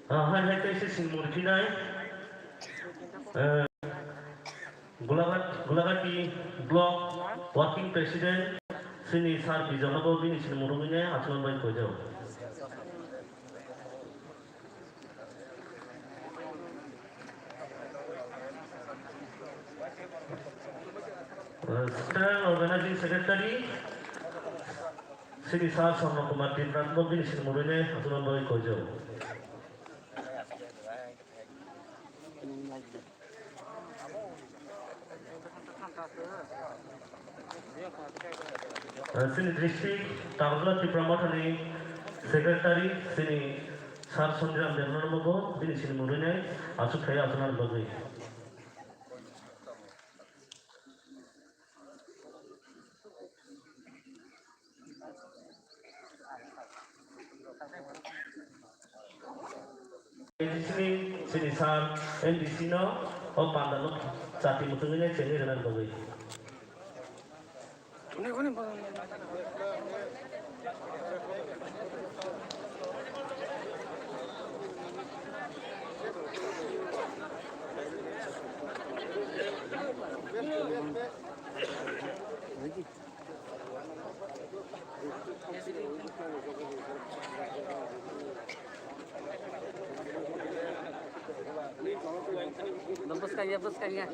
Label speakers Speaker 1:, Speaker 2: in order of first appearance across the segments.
Speaker 1: Hai hai kaisi sinmurkinai Gulagati Block Working President Sini Sar Bijanabo Bini Sinmurungine Atulan Bai Kojau Star Organizing Secretary Sini Sar Sama Kumar Dipratmo Bini Sinmurungine Atulan Bai Kojau Sini District Tangla Tipramatani Secretary Sini Sar Sundram Dernobo Bini Sinmurungine Asukaya Atulan Bai Sini Sar NDC no o Pandalo Sati Mutungine Cheni Renan Bagai
Speaker 2: Bos kaya.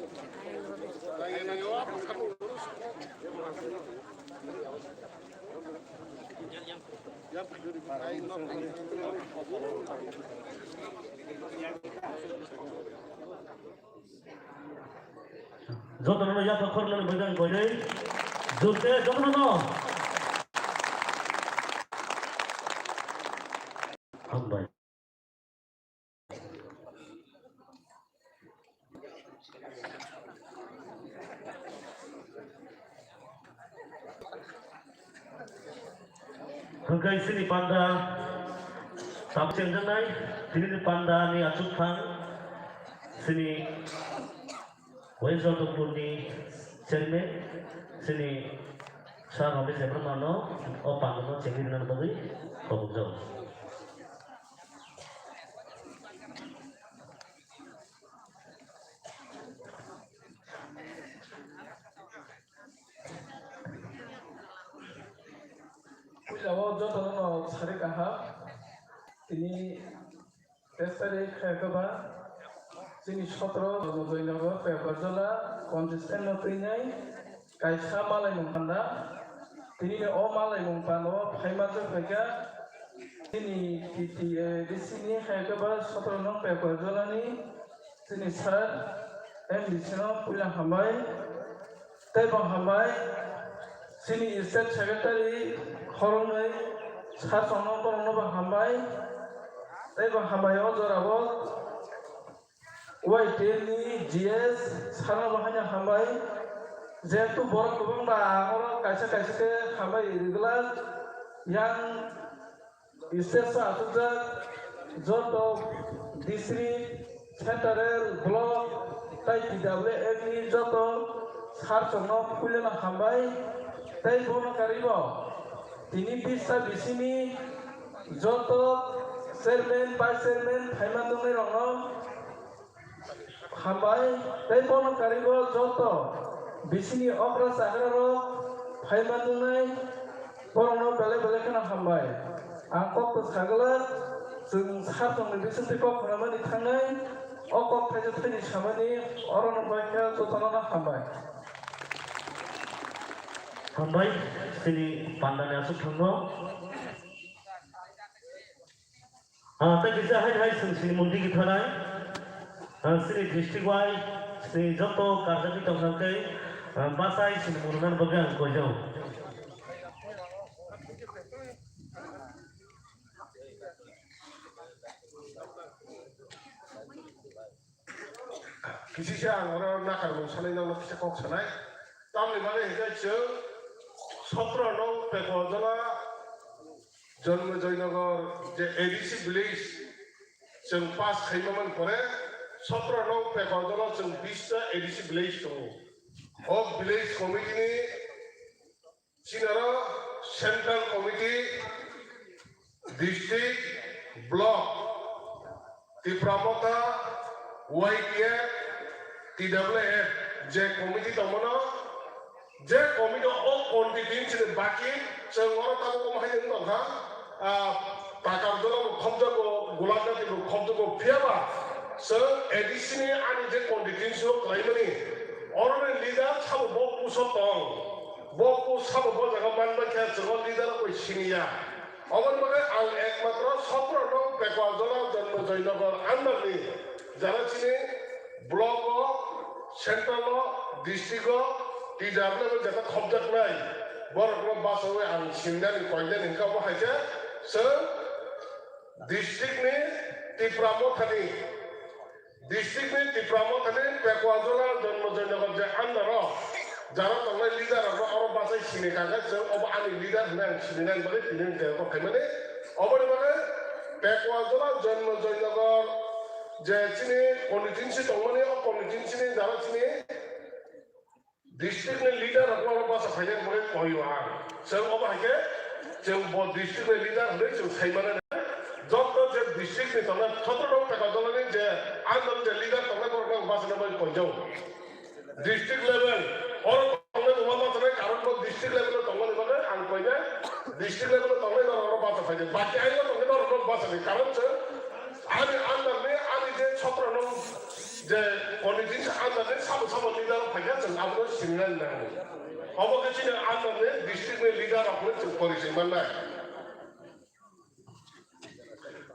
Speaker 1: Jotono ya pakorlan bagan kojai jote jotono hambai Hengkai sini panda sabceng janai sini panda ni acuk thang sini Wajah Purni Chairman sini Sar Habis Ebrahmano o Pangano Cengir dengan Bagi Kobujau
Speaker 3: Pujawa jotono sari kaha ini testari khaikaba sini 17 Joynagar Pepajala consistent no trinai kaisa malai mungpanda ini o malai mungpano phaimajo pheka ini di sini khaikaba 17 nong Pepajala ni sini sar MDC no pulang hambai tebang hambai sini state secretary khorongai sar sono kono bang hambai tebang hambai o jorabot YTN GS sana bahanya hambai jetu borok kubang ba orang kaisa ke hambai regular yang istesa atuja joto district central block tai PWF ni joto sar sono kulena hambai tai bono karibo tini bisa di sini joto chairman vice chairman Haimandungai rongo hambai tai bono karibo joto bisini okra sagraro Haimandungai bono bele kana hambai angkok to sagala जों सारजों बिसोरनि खामानि थांनाय अकब थाइजौ थैनि खामानि अरन बायखा जथाना हामबाय
Speaker 1: Hambai sini pandane asuk thangno ta kisa hai sini mundi ki thanai sini district wide sini joto karjaki tongsankai basai sini murunan bagan kojau
Speaker 4: kisi siang orang nakar mungsalai nang kisi kok sanai tamni bale hingga jeng 17 nong Pepajala Janma Joynagar je ADC village jeng pas khaimaman pore 17 nong Pepajala jeng 20 ta ADC village to o village committee ni sinara central committee district block Tipramota, YTF, TWF, যে committee দমন যে committee ও কন্টিটিউন্সি বাকি जों তাও কমাই দং হা টাকার দল খবজক গোলাপজাতি খবজক ফিয়াবা जों এডিশনে আনি যে কন্টিটিউন্সি ক্লাইমানি অরনে লিডার সাব বপুসো দং বপু সাব বজাগা মানবা কে जों লিডার কই সিনিয়া অবন মানে আং একমাত্র 17 নং পেকওয়াজলা জন্ম জয়নগর আন্ডারনি যারা চিনি ব্লক সেন্ট্রাল ডিস্ট্রিক্ট টিডাব্লিউ যেটা খবজাক নাই বড় বাসাওয়ে আং সিনদানি কয়লেন ইনকা বাহাইছে जों ডিস্ট্রিক্টনি টিপ্রামথানি পেকওয়াজলা জন্ম জয়নগর যে আন্ডার যারা তাহলে লিডার আরো বাসাই সিনে কাগা जों অব আনি লিডার না সিনে বলে তিনি দেখো মানে অবরে মানে পেকওয়াজলা জন্ম জয়নগর যে চিনি কন্টিটিউন্সি দংমানে কন্টিটিউন্সিনি যারা চিনি ডিস্ট্রিক্টनि লিডার আপনারা বাসা ফাইনাল বলে কইও আ जों অব হাইকে जों ব ডিস্ট্রিক্টनि লিডার হলে जों সাইমানে যত যে ডিস্ট্রিক্টनि তলে 17 নং পেকওয়াজলানি যে আন্দোলন যে লিডার তলে বড় বাসা বলে কইও ডিস্ট্রিক্ট লেভেল और तंगे दुमा बात कारण को डिस्ट्रिक्ट लेवल तंगे बगे आं कइने डिस्ट्रिक्ट लेवल तंगे और बात फाइदे बाकी आइलो तंगे और बात नहीं कारण से आनि अंदर में आनि जे 17 नং जे कॉलेज अंदर में सब लीडर फाइदे जों आपनो सिंगल ना अब के चिने अंदर में डिस्ट्रिक्ट में लीडर अपने जों परिचय मानना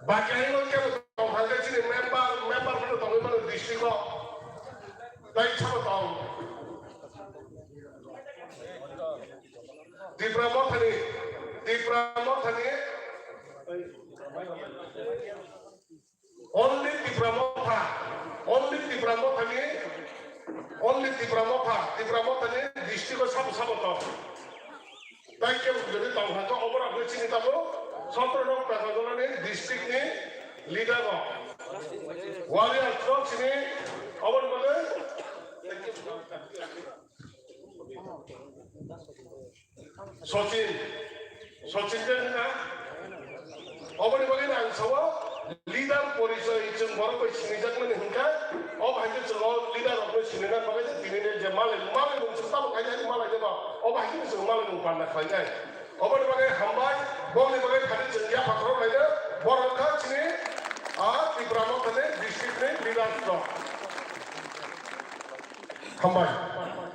Speaker 4: बाकी आइलो के तो हागे चिने मेंबर में तंगे माने डिस्ट्रिक्ट ताई सब ताऊ Tipramotani only Tipramotani district saboto তাই কে যদি তাও হাতে অপরাধ হয়েছে নিতাবো 17 নং পেকওয়াজলানি ডিস্ট্রিক্ট নি লিডার ওয়ারিয়ার ট্রক চিনি অবন বলে सचिन देना अबनि बगे आं सावा लिडार परिचय जों बरको सिनिजाक माने हुनका अब हाइके जों लिडार अपने सिनिना बगे दिने जे माले मोनसे ताबो खायनाय माले देबा अब हाइके जों माले नु पाना खायनाय अबनि बगे हामबाय बगनि बगे खालि जों या फाखरो लायनो बरखा सिनि आ तिब्रामथने डिस्ट्रिक्टनि लिडार दं हामबाय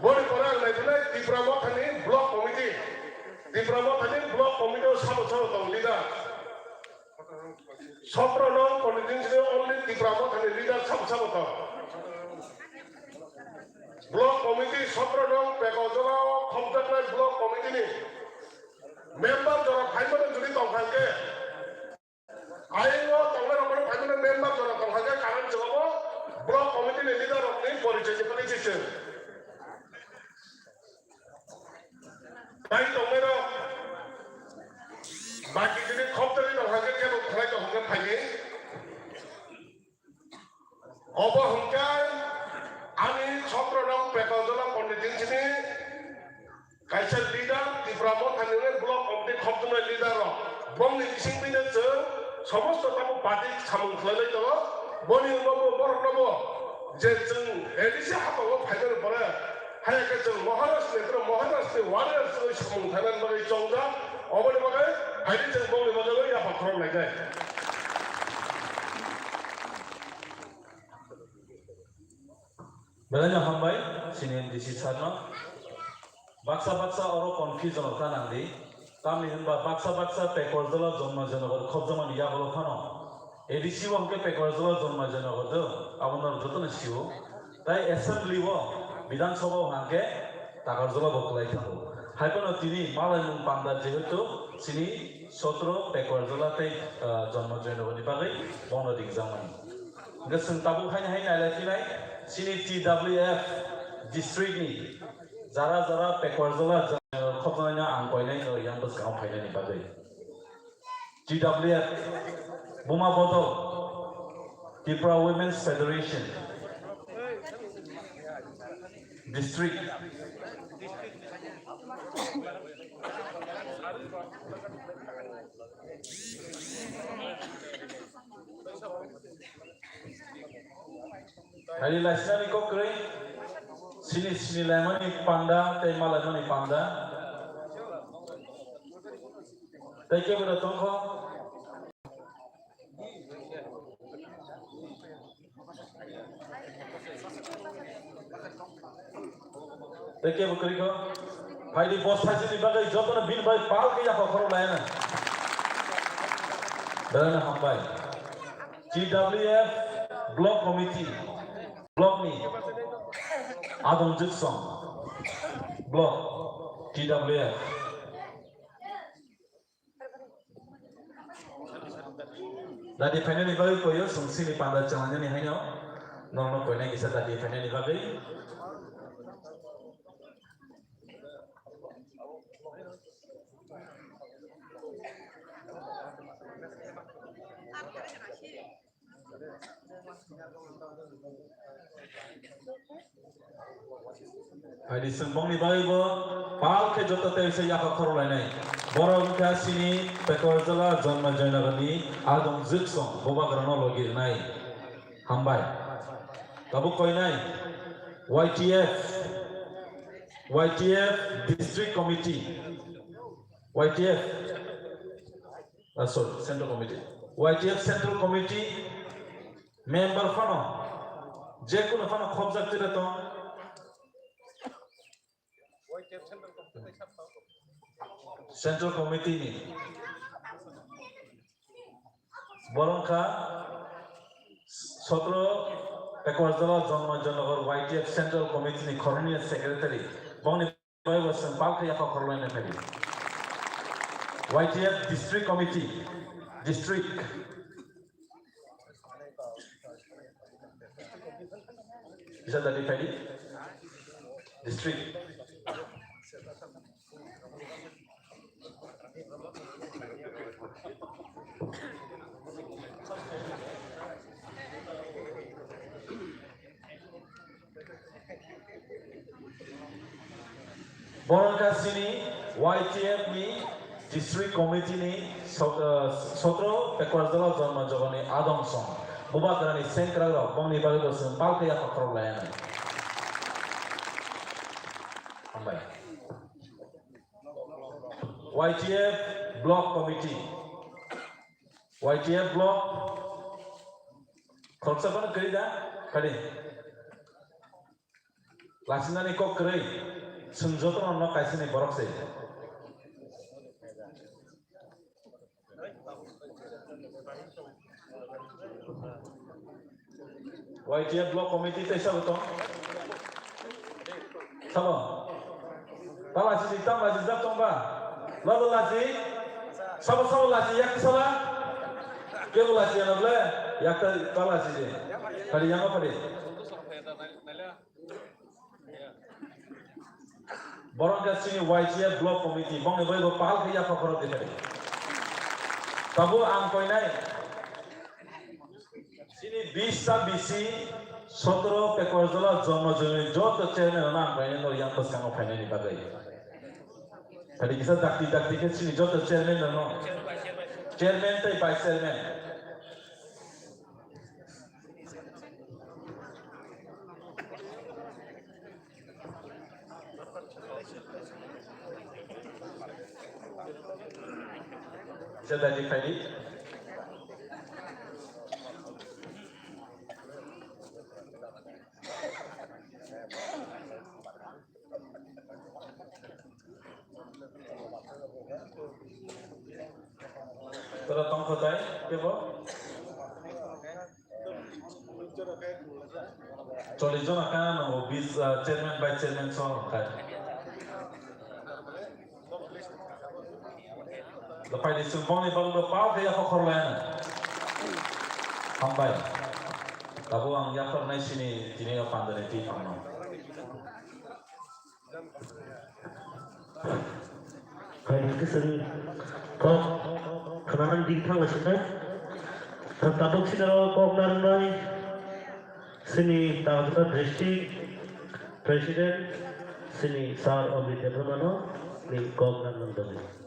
Speaker 4: बनि बरे आं नायफैनाय तिब्रामथनि block committee Tipramotani block committee sabo dong leader 17 nong constituency only Tipramotani leader sabo dong block committee 17 nong pekojola khomjakna block committee ni member jora phaimane jodi tong thangke aino tongla romane phaimane member jora tong thangke karan jogo block committee ni leader of ni porichoi je politician তাই তোমরা বাকি যদি খবরে তোমাকে কেন খেলাই তোমাকে ফাইলে অবহংকার আমি 17 নং পেকওয়াজলা কন্টিটিউন্সিনি কাইসা লিডার তিব্রামথানি ব্লক কমিটি খবজনা লিডার বংনি সিংবিনে जों সমস্ত তাবো পার্টি সামং খালাই দङ বনি নবো বরনব যে जों এডিসি হাবাও ফাইনাল পরে हायके जों महाराष्ट्र वारियार्स समूह थानानै बगे चौजा अबनि बगे हायदि जों बंनि बगे या फाखराव लायनाय
Speaker 5: बेलानो हामबाय सिनियर डिसि सारनो बाक्सा अरो कन्फ्युजन कानांदि तामनि होनबा बाक्सा पेकवाजला जन्म जनगर खबजमानि यागलो खानो एडिसि वंके पेकवाजला जन्म जनगर दो आबनर जतन सिउ ताई एसेम्बली व বিধানসভা হাঙ্কে টাকারজলা বকলাই থাকো হাইপন তিনি মালাই মুং পান্ডা যেহেতু চিনি 17 পেকওয়ারজলাতে জন্ম জয়নগরনি বাগै বন্ধ দিগজামানি গসং তাবু হাইন নাইলাইফিনাই চিনি টিডব্লিউএফ ডিস্ট্রিক্টनि যারা পেকওয়ারজলা খবজनायना आं कयनाय यां बसगाव फायनायनि बागै टिडब्लिउएफ बुमा बदल Tripura women's federation district Hari lasina ni kok kering. Sini lemon ni panda, teh malam ni panda. Teh kau berdatang kau. Teh kau berkeri kau. Hai di bos haji di bagai job na bin bagai pal ke ya kau kau layan. Dan hambai. GWF Block Committee. Block ni. Adon Jukson. Block GWF. Tadi final ni bagai koyo sungsi ni panda jangan ni hanya. Nong koyo ni kisah tadi final ni bagai. Hari sembong ni bagai bo, pal ke jota terisa ya kakor lainai. Borong kasini pekorjala Janma Jainagani Adong Jukson boba grano logir nai. Hambai. Tabu koi nai. YTF District Committee. YTF. Sorry, Central Committee. YTF Central Committee member fano. Jekuno fano khobjak tira to. Central Committee ni Borongka 17 Pekorjala Janma Jainagar YTF Central Committee ni Coronial Secretary Bongni Boy was Palka Yaka Corona Medi YTF District Committee District Is that the Paddy? District Borongka sini YTF ni District Committee ni Sotro Pekorjala Janma Jainagani Adong Song Boba Grani Senkragro Bongni Bagidosen Palka Yaka Corona Hambai YTF Block Committee YTF Block Khorsa bana kari da kari Lasina ni kok kari Sunjoto no kaisi ni borok se YTF Block Committee te sab to sabo Palasi di tam lasi zap tomba Lalu lasi Sabo lasi yak sala Kebo lasi anable yak palasi je Padi yang apa padi Borongka sini YTF Block Committee Bongni boy bo pal ke yak korok dikari Tabu ang koi nai Sini bisa bisi 17 Pekorjala Janma Jainagani joto chairman na ang koi nai yang pas kang opai nai bagai Tadi kisah dakti ke sini joto chairman no chairman tai vice chairman Sudah di Tara tong khotai kebo 40 জন akan no 20 chairman vice chairman so khai Lepas di Sumbang ni baru lepas dia fakor lain. Hambai. Tahu ang yakor nai sini tini apa anda nanti pangno.
Speaker 1: Kayak kesini kok kenalan dingtang lah sih Tahu sini kok narai sini tahu kita district president sini sar Omri Debromano ni kok narai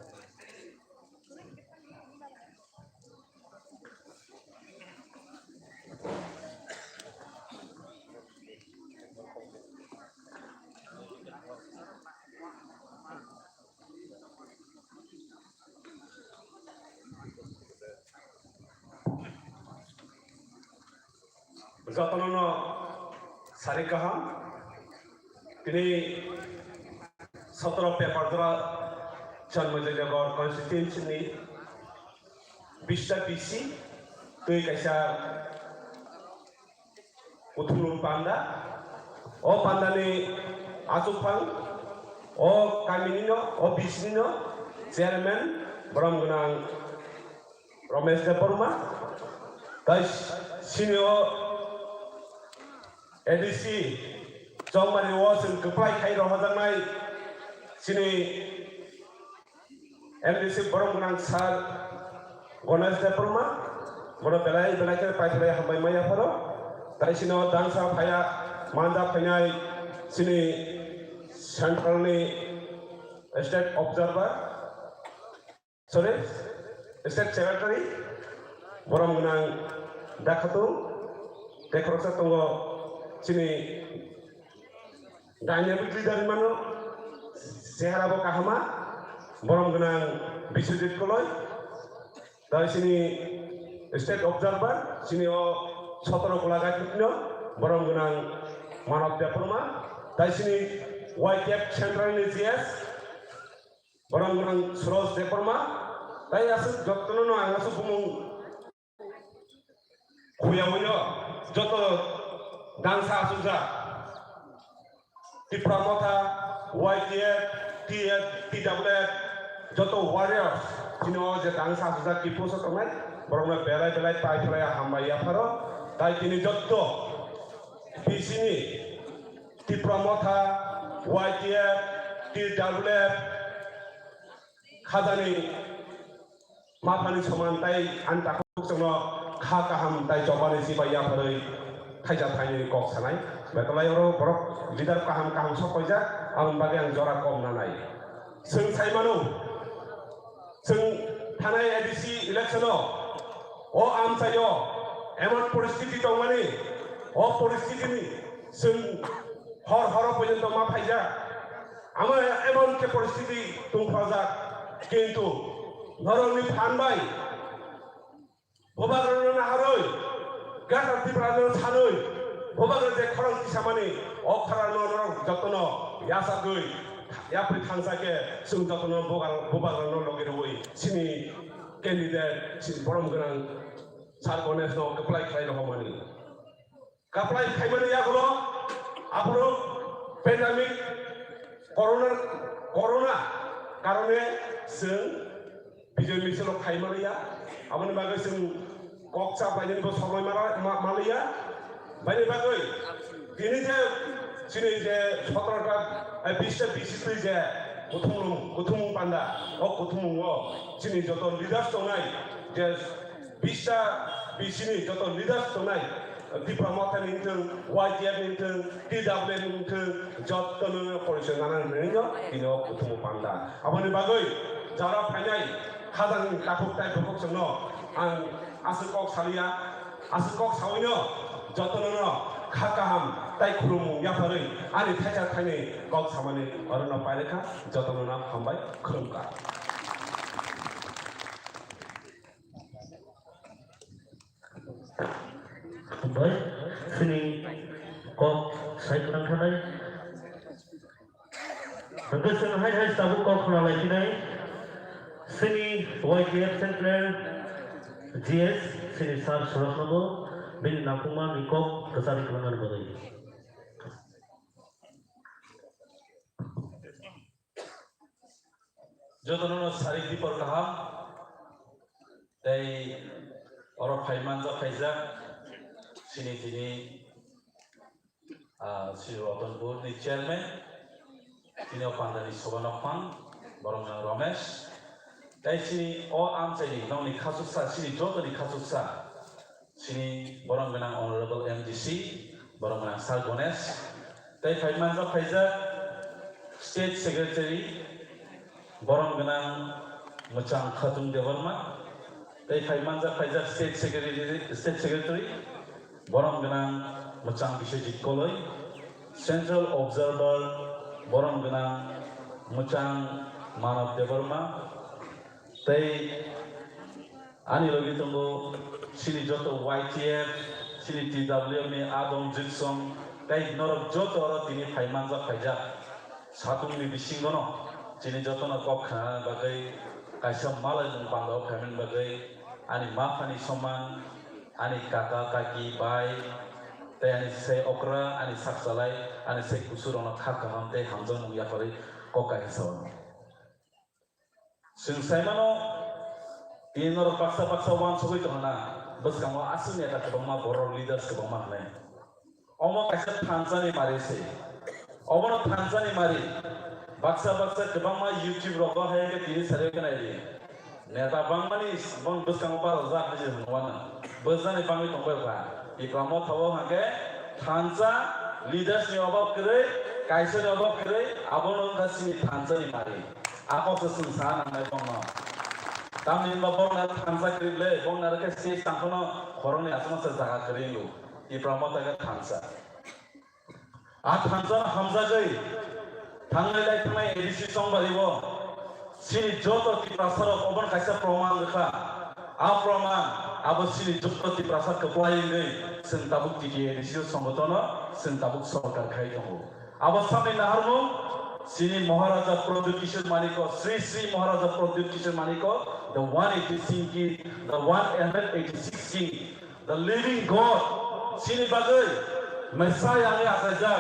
Speaker 6: যতনनो सारि गाहाम তিনি 17 paper जरा जन्मजयनगर कन्स्टिट्युएन्सीनि 20टा पिसि तुई कैसा उथुलुम पान्दा ओ पान्दानि आसुफां ओ कामिनिनो ओ बिसिनिनो chairman ब्रह्मगुनां Ramesh Debbarma ताई सिनियो ADC जंमानि Vasan गोप्लाय खायरो हजांनाय सिनि MDC ब्रह्मगुनां सार गणेश देवबर्मा बड़ बेलाय बेलायके पाइथलाय हाबाय मायाफोरो ताई सिनो दांसा फाया मानदा फैनाय सिनि सेंट्रलनि state observer sorry state secretary ब्रह्मगुनां दाखातु देखरसा तंगो सिनि डायनामिक लीडर मानो सेहराबो काहामा ब्रह्मगुनां विश्वजित कलय ताई सिनि स्टेट ऑब्जर्वर सिनि 17 गलागातिनो ब्रह्मगुनां मानव देवबर्मा ताई सिनि वाईकेप सेंट्रलनि जीएस ब्रह्मगुनां सुरज देवबर्मा ताई आसु जतननो आंगासु बुमुं खुयावयो जत दांसा आसुजा टिप्रामथा वाईकेप टीएफ टीडब्ल्यूएफ जत वारियर्स जिनो जे दांसा आसुजा किपोसो तंनाय ब्रह्मगुनां बेलाय बेलाय पाइफराया हामबाया फारो ताई तिनि जत बिसिनि टिप्रामथा वाईकेप टीडब्ल्यूएफ खाजानि माफानि समानताय आन्ताखौ जोंनो खा गाहाम ताय जबानि जिबाया फरै थाइजा थाइनि कक सानाय बेतलायरो बरक लिडार गाहाम गाहाम सफैजा आं बागे आं जरा कम नानाय जों साइमानो जों थानाय एडीसी इलेक्शनाव ओ आमसायो एमन परिस्थिति दंमानि ओ परिस्थितिनि जों हर हर पर्यन्त मा फाइजा आङो एमन के परिस्थिति दंफाजा किन्तु नरनि फानबाय भबाग्रनो नाहारै गाटातिफ्रानो सानै भबाग्र जे खरंति सामानि अखरानो नरक जतन यासागै याफ्रि थांसाके जों जतन भबाग्रनो लगेरबै सिनि कैंडिडेट सिनि ब्रह्मगुनां सार गणेश नो एप्लाइ खालायनो हमनि एप्लाइ खायमानि यागलो आपरो पेंडेमिक कोरोना कारणे जों बिजय मिसल खायमानिया आमनि बागै जों कक्सा बायनिबो समय मालिया बायनि बागै दिनै जे सिनि जे 17टा 20टा बिसिनि जे गुथुम पान्दा ओ गुथुम सिनि जत लिडार्स दंनाय जे 20टा बिसिनि जत लिडार्स दंनाय डिप्लोमाटा निथों वाईटीएफ निथों टीडब्ल्यूएफ निथों जतनो परिचय नानानैनो दिनो गुथुम पान्दा आमनि बागै जारा फायनाय खाजानि दाखुब टाइपखौ जोंनो आं आसुकक सालिया आसुकक सावैनो जतननो खा गाहाम ताइ खुलुमु याफारै आनि थाइजा थाइनै कक सामानि अरना पाइलेखा जतननो हामबाय खुलुमका
Speaker 1: बाय सिनि कक साइखनां थानाय गोसोन हाय हाय दाबु कक खना लाखिनाय सिनि वाईकेएफ सेंट्रेल जीएस सिनि सार सुरसनबो बिनि नाफुमा निकक गोसारि खालामनानै बोरै
Speaker 5: जतननो सारि दिपर गाहाम ताई अरो फाइमान जा फाइजा सिनि दिनि श्री रतनपुरनि चेयरमैन दिनै पान्दानि सबानफान ब्रह्मगुनां रमेश ताई सिनि ओ आमसाइनि गावनि खासुसा सिनि जतनि खासुसा सिनि ब्रह्मगुनां अनरेबल एमडीसी ब्रह्मगुनां सार गणेश ताई फाइमान जा फाइजा स्टेट सेक्रेटारि ब्रह्मगुनां मोचां खातुं देवबर्मा ताई फाइमान जा फाइजा स्टेट सेक्रेटारि ब्रह्मगुनां मोचां विश्वजित कलय सेंट्रल ऑब्जर्वर ब्रह्मगुनां मोचां मानव देवबर्मा ताई Ani logi tunggu sini joto YTF, sini TW ni Adam Jilson, kai norok joto orang tini paimanza paija, satu ni bisinggono, sini joto na kokha bagai kaisa malai jeng pangau kamen bagai, ani mafani soman, ani kakak kaki bai, teh ani se okra, ani saksalai, ani se kusurona kakak hamte hamzon muya kori kokai sawan. Sing saimano Inor paksa-paksa wan sokoi to na bas kamu asu ne ta bangma boror leaders ke bangma ne omo kaisa thansani mari se omo thansani mari baksa ke bangma YouTube rogo hai ke tini sare ke nai neta bangmani bang bas kamu par za ke je wana bas jani bangi tongbai ba I pramo thawo hake thansa leaders ni obab kre kaisa ni obab kre abono kasini thansani mari ako ke sungsa nang nai bangma Kami bapor na thansa krible, bong na rake stage tangkono korong ni asma se jaga keringu. I promote aga thansa. Thansa na hamza jai. Thangai lai thangai edisi song baribo. Sini joto ti prasaro oban kaisa proman dekha. Proman abo sini joto ti prasar keplaing gai. Sen tabuk ti edisi song botono, sen tabuk sarkar khai tongo. Abo sampai naharmu Sini Maharaja Pradip Kishore Maniko, Sri Sri Maharaja Pradip Kishore Maniko, the 186 king, the 186 king, the living God. Sini bagai Messiah ni asajak,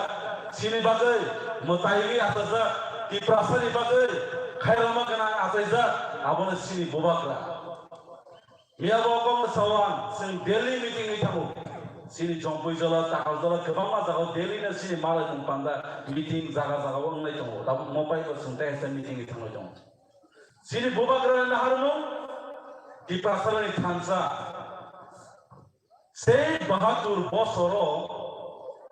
Speaker 5: sini bagai Mutairi asajak, di prasani bagai Khairama kena asajak, abon sini bobakla. Mia bokong sawan, sini daily meeting ni tamu. Sini jompoy jala takal jala kebama jaga daily na sini malai tumpanda meeting jaga wong nai tongo tabu mopai ko sunte ese meeting itang tongo sini bobagra na haruno di pasarani thansa se bahadur bosoro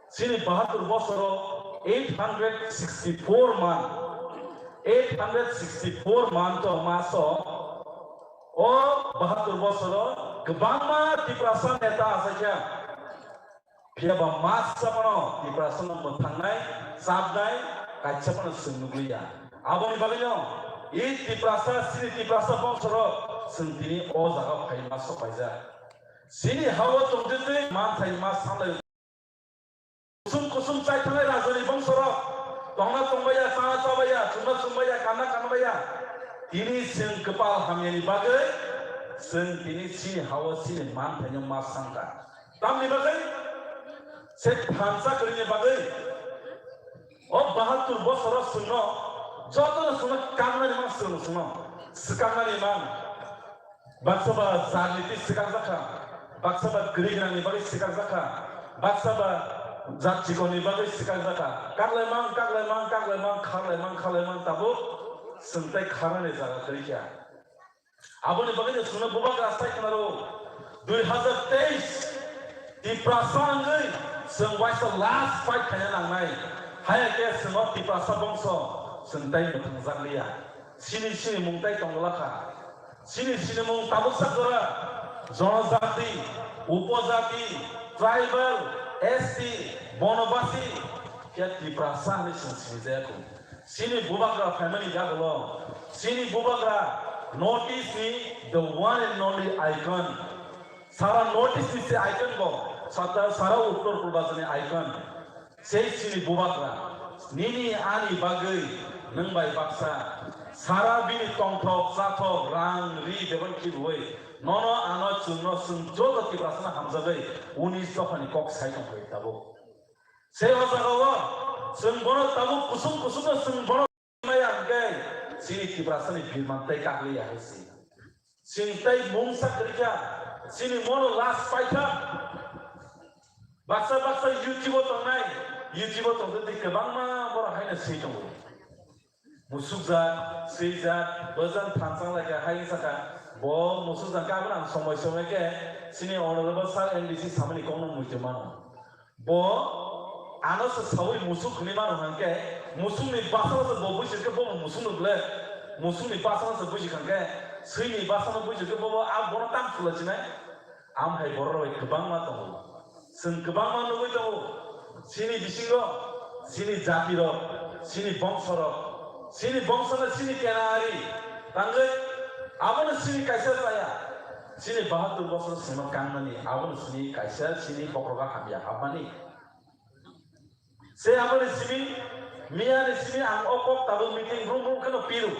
Speaker 5: sini bahadur bosoro 864 man to maso o bahadur bosoro kebama di prasan neta asakya Piaba masa mano di prasana mentangai sabdai kaca mano senuglia. Abang ibagino ini di prasa sini di prasa bongsoro sentini o jaga kai masuk paisa. Sini hawa tungjete man thai mas sampai kusum cai tangai rajani bongsoro. Tongna tongbaya sana tongbaya cuma tongbaya kana baya. Ini sen kepal hamyani bagai sentini sini hawa sini man thai mas sangka. Tam ni bagai Se thansa karinya bagai. Oh bahatur bosoro suno. Joto suno kamna ni mas suno. Sekamna ni man. Baksaba zaniti sekar zakha. Baksaba gerigna ni bagai sekar zakha. Baksaba zat jiko ni bagai sekar zakha. Kakleman tabu. Sentai khana ni zaga kerja. Abone bagai suno bubak rastai kenaro. 2023 di prasanggai. Seng waisa last fight kaya nang nai, hanya ke sengot di prasa bongso, sentai betengzang liya, sini mungtai tonglaka, sini mung tabuk sakura, jonozati, upozati, tribal, ST, bonobasi, kia di prasa ni sini jago, sini bubagra family jago, sini bubagra notice ni the one and only icon, sara notice ni se icon bo. Sara uttor purbasani icon sei sini bubakra nini ani bagai nangbai baksa sara bini tongthok sathok rang ri beban ki ruai nono ano chungno sung jodo ki prasana hamjabai 19 jokhani kok sai tong hoi tabo sei hojagawa sung bono tabo kusum sung bono maya gai sini ki prasani birmantai kakli ya hesi sintai mungsa kerja sini mono last fighter Baksa YouTube tongnai, YouTube tongde kebangma bora haina sei tongo. Musukzat, seizat, bazan thansang laga hain saka, bo musukzat kabran somoi ke sini honorable sir NDC samani kono mujemano. Bo ano se sawi musuk ni mano hanke, musuk ni basana se bo bushi ke bo musuk ni ble, musuk ni basana se bushi hanke, sei ni basana bushi ke bo a bona tam fulajinai, am hai bora kebangma tongo. Seng kebangma nunggu itu, sini bisingo, sini jatiro, sini bongsoro, sini kenari, tangga, apa sini kaisa saya, sini bahadur bosor sini kangnani abon sini kaisa sini pokroga hamya habani se abon sini miya ni sini ang okok tabu meeting room kano piru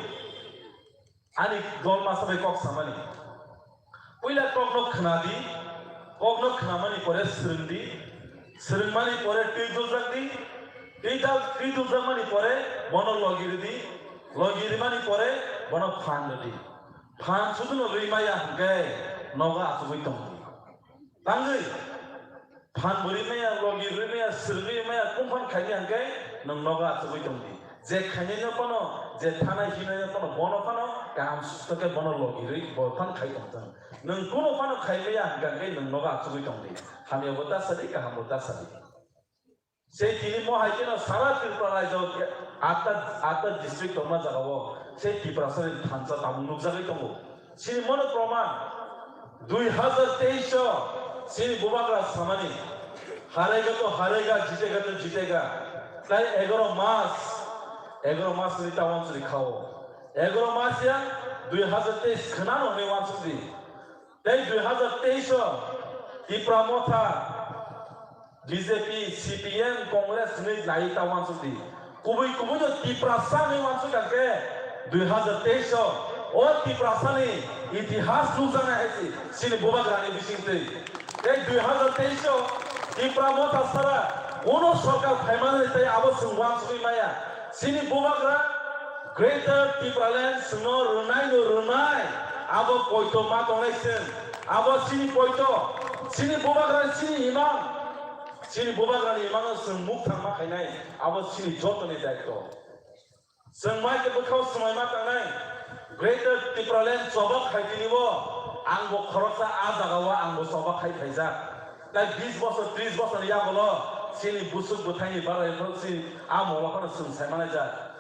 Speaker 5: ani dol masa be kok samani puila kok no khnadi kok no khnamani pore srungmani pore tuidul jagdi tuidul jagmani pore bono logiri mani pore bono phangdi Pan sudah nolui maya gay noga asuh itu, tanggai pan beri maya logi beri maya serbi maya kumpan kaya gay nong noga asuh itu, je kaya nya pano je tanah hina nya pano bono pano kam susta ke bono logi beri pan kaya itu, nong kuno pano kaya maya gay nong noga asuh itu, kami abota sadi kah abota sadi, saya kini mau haji na salah Tripura itu atas distrik Torma jagawo saya di perasaan Thansa tamu nukjak itu sini mana proman 2023 sini bubagra samani halega jitega tai 11 mas ni tawan suri kau 11 mas yang 2023 kenano me wan suri tai 2023 di pramotha BJP CPM Kongres ni lai tawan suri kubu jo di perasaan me wan suri kan 2023 और की प्रासानी इतिहास दूसरा है सिने Boba ग्रानी बिसिंगते एक 2023 की प्रामोता सरा उनो सरकार फाइमान लेते अब संवाद सुई माया सिने बोबा ग्रा ग्रेटर टिप्रालैंड सुनो रुनाई अब कोइतो मात ऑनेक्शन अब सिने कोइतो सिने बोबा ग्रा सिने बोबा ग्रानी इमांग संमुख थांमा खाइनाय अब सिने जोतने दायित्व संमाय के बखाव समय मा थांनाय Greater Tipraland sobak hai kini bo, angbo khorosa azagawa angbo sobak hai kaisa. Lai 20 bosor 30 bosor ya bolo, sini busuk buthai ni barai bolo sini amola kana sungsai mana ja.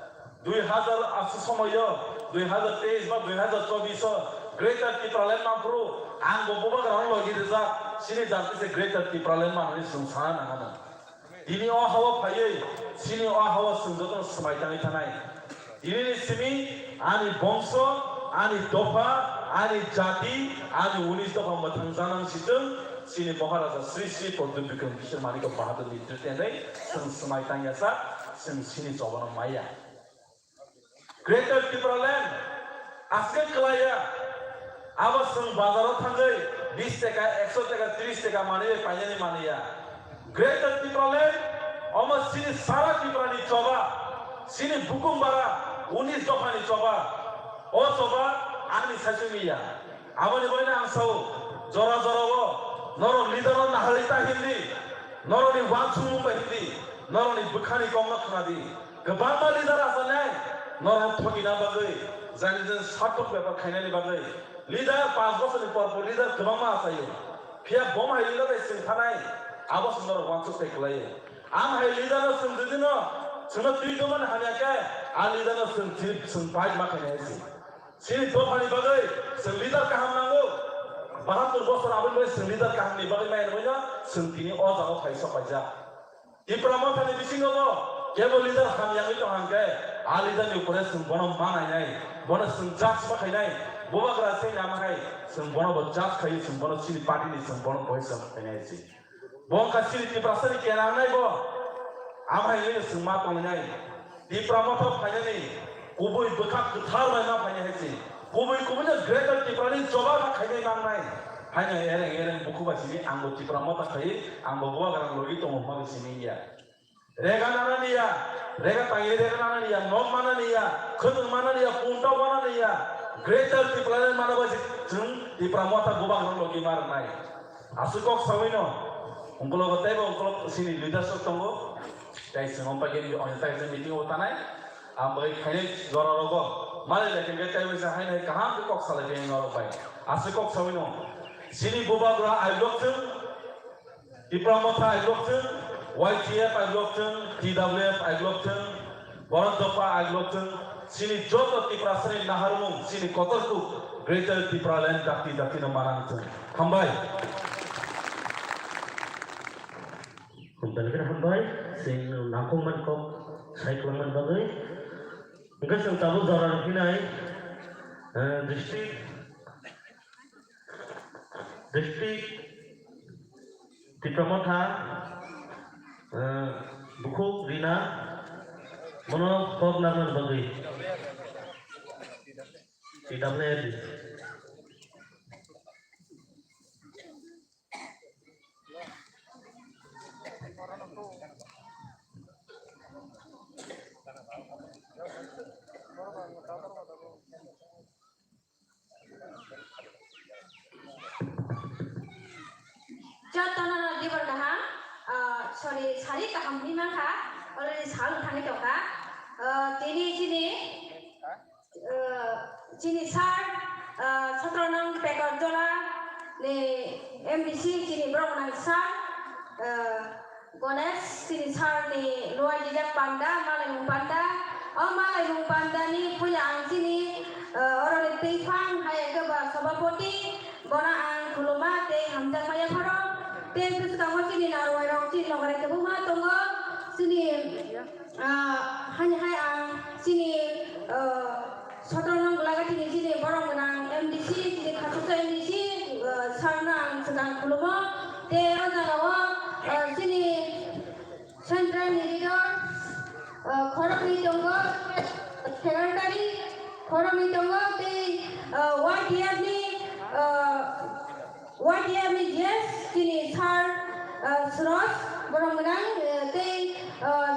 Speaker 5: 2080 somoyo, 2023 ba 2024 Greater Tipraland mampuru angbo boba garang logi desa sini dati se Greater Tipraland mahani sungsana nangana. Ini oh hawa payai, sini oh hawa sungjoto semai tangi tanai. Ini sini ani bangsa, ani dopa, ani jati, ani 19 dopa matangsanang sidung sini Maharaja Sri Pradip Vikram Kishore Manika Bahadur Nitritendai semai tangyasa sini coba maya. Greater Tipraland asal kelaya awas bazar tanggai 20 taka 100 taka 30 taka maniya panjani maniya. Greater Tipraland amas sini sara Tiprani coba sini bukum bara 19 dopa ni coba, oh coba, ani sasumia. Awalnya boleh angsau, jora wo, noro leader on nahalita hindi, noro ni wansung hindi, noro ni bukhani kongnak nadi. Kebama leader asalnya, noro thogina bagai, jangan satu beberapa kainani bagai. Leader pas bos ni porpo leader kebama asayo. Pihak bom hai leader singkanai, awas noro wansung teklai. Am hai leader singdino. Semua tujuh mana hanya ke ahli dana senpai makan esi. Sini dua hari bagai senlider kaham nango. Bahatur bos orang abang senlider kaham ni bagai main punya sentini oh jangan kaisa kaisa. Di pramotha ni bising apa? Kebo leader ham yang itu hangke ahli dana upore sembono mana ini, bono senjak semua ini. Boba kerasa nama hai sembono bocah kai sembono sini party ni sembono kaisa makan esi. Bono kasih di perasaan ni kena nai bo. Amai ini semua pengenai di pramotha pengenai kubui bekat ketar mana pengenai sih kubui Greater Tipraland coba nak kaya mangai hanya ereng buku basini anggo di pramotha kaya anggo gua karang logi to mau sini ya rega nana niya rega tangi rega nana niya nom mana niya khudung mana niya punta mana niya Greater Tipraland mana basi jeng di pramotha gua karang logi marnai asukok sawino ungkolo gotai ba ungkolo sini leadership tonggo Dai semua pagi orang saya meeting होता है ambai खाने जोरा रोगो माले लेकिन कहते हैं वैसे है नहीं कहाँ पे कॉक साले के इंगोर पाए आसे कॉक सविनो सिनी बुबा ग्रा आई लोक्टन डिप्लोमाथा आई लोक्टन YTF आई लोक्टन TWF आई लोक्टन बरंदोपा आई लोक्टन सिनी जोतो तिप्रासने नाहरमुंग सिनी कोतरकु Greater Tipraland dati नमारांग hambai
Speaker 1: Kembali ke hambai, sing nakuman kok saya kelangan bagai, mungkin sing tahu jalan kinai, distrik district Tipramotha Bukhuk Rina Mono Kog Naman Bagi TWRD.
Speaker 7: Jatana di berkah, sorry, sari kaham ni mana? Already salu thani kau Cini sar, satronang pekor jola, le MDC cini berong sar, Gones cini sar ni luar jejak panda, malai mung panda ni punya ang cini orang itu fang, hai keba sabapoti, gona ang kuluma te hamjang maya farong. Tempo sekarang sini naruh orang sini orang itu bunga tunggu sini hanya ang sini sotronang gelagat sini borong menang MDC sini kasus MDC sarnang sedang kuluma te orang lawa sini central leader korang ni tunggu secretary korang ni tunggu te YDM ni yes sini sar Suros borong menang te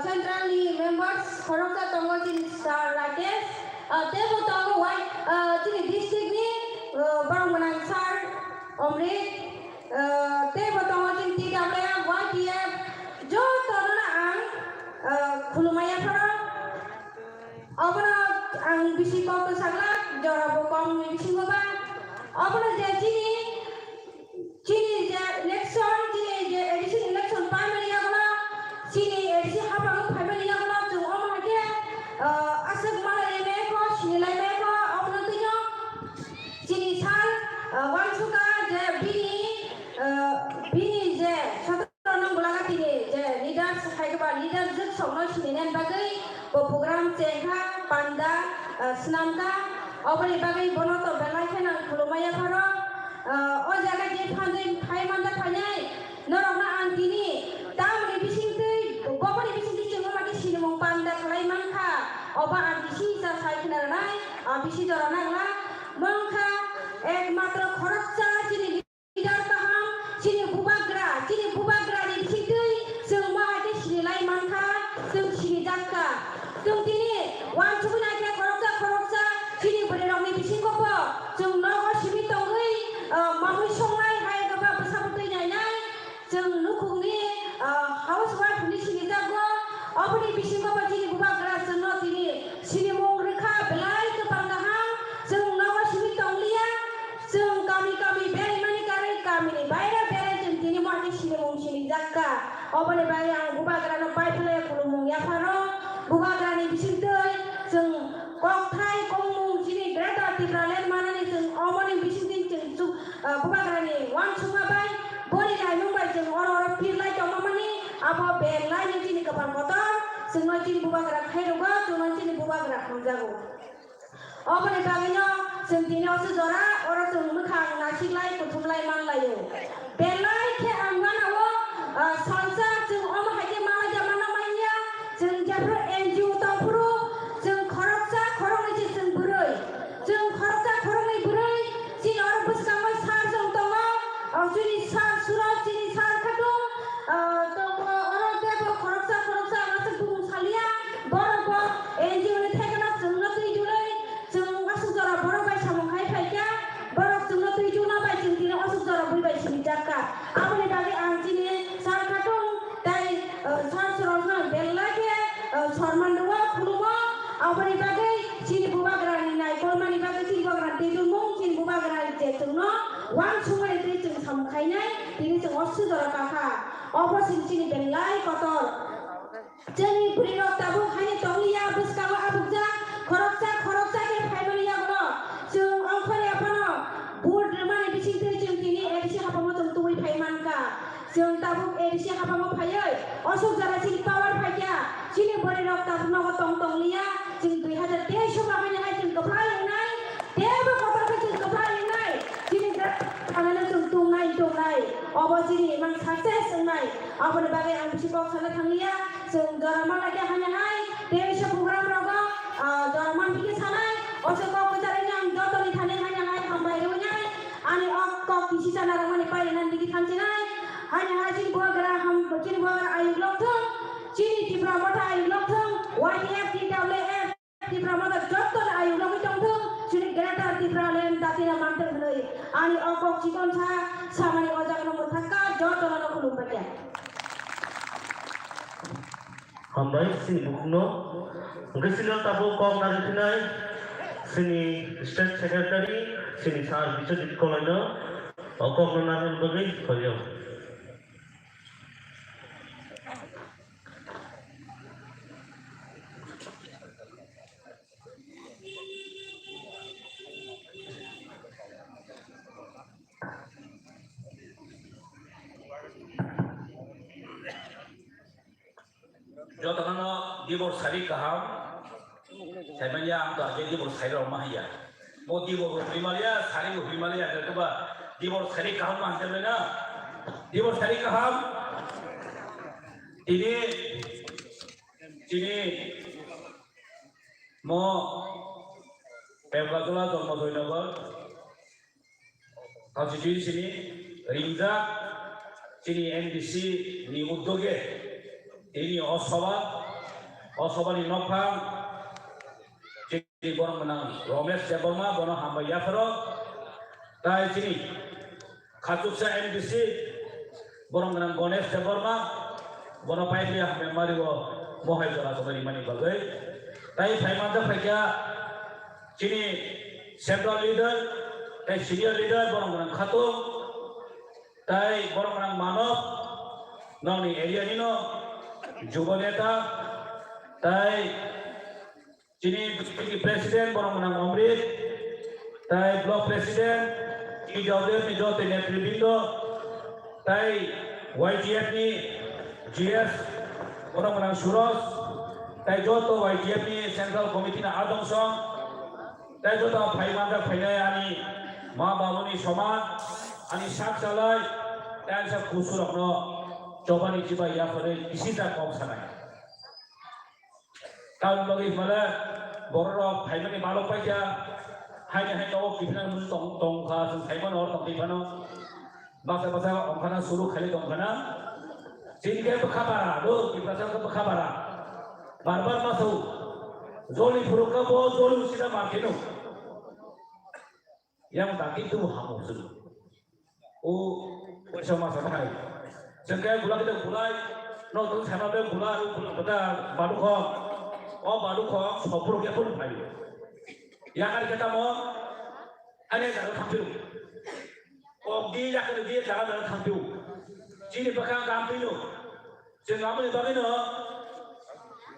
Speaker 7: central members korang sa tunggu sini sar Rakesh te tunggu sini district ni borong menang sar Omrit te tunggu sini TWM YDM jo torona ang khulumaya farang abra ang bisi ko sagla jora bokong bisi ko ba abra Cini election, cini edisi election primary agama, cini edisi habang primary agama tu orang ada asal mana lemeko, cini lemeko, apa nantinya, cini sal, wan suka je bini je satu orang belaga tini je leader sekai keba leader je semua cini nen bagai program cengkak panda senamka, apa ni bagai bono tu belai kena kulumaya farang. Oh jaga je pandai hai manda pandai norona antini tam ni bising tu bapa ni bising tu cuma lagi sini mong panda kalai mangka oba antisi sa sai kena nai ambisi jorana la mangka ekmatra khoroksa sini leader kaham sini bubagra ni bising tu semua ada sini lai mangka sini jakka tini wan cuma nak khoroksa sini berderong ni bising kopo semua sini tonggui mahu songai hai kaba bersabut nyai jeng nukung ni housewife ni sini jago apa ni bising kaba sini buka geras senot sini mong reka belai ke panggahang jeng nawa sini tonglia jeng kami beri mani kami ni bayar beri jeng sini mau ni sini mong sini jaga apa ni bayar buka geras no bayar pelai kulumung ya faro buka geras ni bising tu jeng kong thai kong mong sini berada di beralen mana ni jeng apa ni bising buka kerani wan sungai bay boleh lah numbai jeng orang pilai cuma mani apa belai yang sini kapal kotor semua sini buka kerak hai ruga semua sini buka kerak hamjago apa ni bagainya sentini osu jora orang semua kang nasi lai kutum lai mang layu belai ke anggan awo sansa jeng om haji malah zaman namanya jeng jabur NGO tampuru jeng koroksa korong ni jeng burui jeng koroksa korong ni burui sini orang bersama Sini sar surat sini sar kadung, orang deko koroksa masuk bung salia, boro NGO ni thekana jengna tui julai, jeng asuk jara boro bai samong hai phaika, boro jengna tui juna bai jeng tine asuk jara bui bai sini jaka, apa ni bagi sini sar kadung, tai sar surat na bella ke, sorman dua kuluma, apa ni bagi sini buba gerani nai, kolma ni bagi sini buba gerani tejumung, sini buba gerani jengno, wan sungai samkhainai tini jeng osu jora kakha opo sini belai kotor jeni brinok tabuk hanya tonglia beskawa abukja khoroksa ke family ya bono jeng angkhari apano bur mane bising tini edisi hapamo tui phaimanka jeng tabuk edisi hapamo phayai osu jara sini power phaiya sini brinok tabuk no tonglia jeng 2023 bahane hai jeng keplai nai deba kotor ke jeng keplai nai sini anana jeng tungai obojini mang sukses enai abone bagai ang bisipok sana thanglia sung dorama lagi hanya hai dewi program rogo dorama bikin sana ojo kok kecari yang jodoh di thane hanya hai hambai runya ani ok kok kisi sana ramani pai nan dikit hancinai hanya hajin buah gerah ham bikin buah gerah ayu lokthong cini di pramota ayu lokthong YTF di WF di pramota jodoh ayu lokthong thong cini gerah di pralem datina mantel beloi ani ok kok cikon sa samani ojak nomor thakka jodoh nomor kulum baca
Speaker 1: hambai sini bukno ngesina tabu kong naritinai sini state secretary sini sar Biswajit Kolana kong nanahan bagai koyo
Speaker 5: Jodohnya divorce hari kaham, saya banyak tuh jadi divorce hari rumah ya. Mau divorce Himalaya, hari Himalaya tercoba divorce hari kaham macam mana? Divorce hari kaham, ini mau pembacalah jomma doinabar, kalau di sini rinjak, sini NDC ni uddoge. Ini Ossoba ni Nopang, jadi borong menang. Romesh Jabarma, borong hamba Yafro, tai sini. Khatuksa MDC, borong menang Ganesh Jabarma, borong paitli hamba Mario Mohai Jala Sobari Mani Bagai. Tai Faimanda Fakia, sini central leader, tai senior leader, borong menang Khatuk, tai borong menang Manov, noni area nino. Juba neta, tai cini presiden borong menang Omrit, tai blok presiden, IJODF ni jote netribindo, tai YTF ni GS borong menang Suros, tai joto YTF ni Central Committee na Adong Song, tai joto Faimanda Fainai ani Ma Babuni Soman, ani Sak Salai, tai ani sak kusurok no. Coba ni coba ya pada isi tak kau sana. Tahun bagi malah borok, hai mana malu paja, hanya kau kita mesti tong khas, hai mana orang tong mana, bahasa orang kana suruh kali tong kana, sini kita berkhabar, kita sangat berkhabar, barbar masuk, zoli furuka bo zoli usida markinu, yang tak itu hamus, sama-sama hai. Jengkai gula kita gulai, nonton sama be gula pada baru kong, sepuluh dia pun payu. Yang ada kita mau, ane jangan tampil. Dia yang dia jangan tampil. Jadi bakal tampil. Jangan apa itu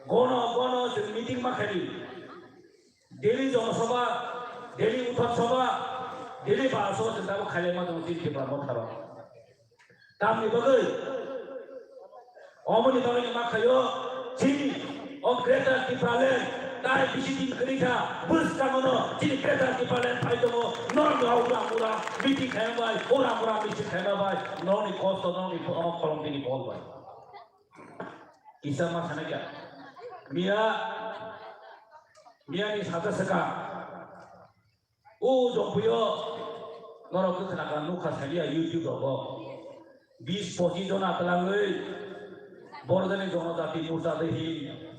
Speaker 5: gono meeting makari. Daily jom soba, daily utat soba, daily bahasa tentang kalimat yang tidak bermakna. Kami bagai, omoni bagai makayo, sini, kereta di Palen, dari bisiti kereta, bus kamono, sini kereta di Palen, paitomo, non orang meeting kaya orang meeting kaya non kosto, non kolom tinggi bol Kisah macam ni Mia ni satu sekar, jompuyo, norok tu tenaga nuka saja YouTube logo. 20-25 জন আতলাঙ্গৈ বড়দানি জনজাতি মুরসা দেহি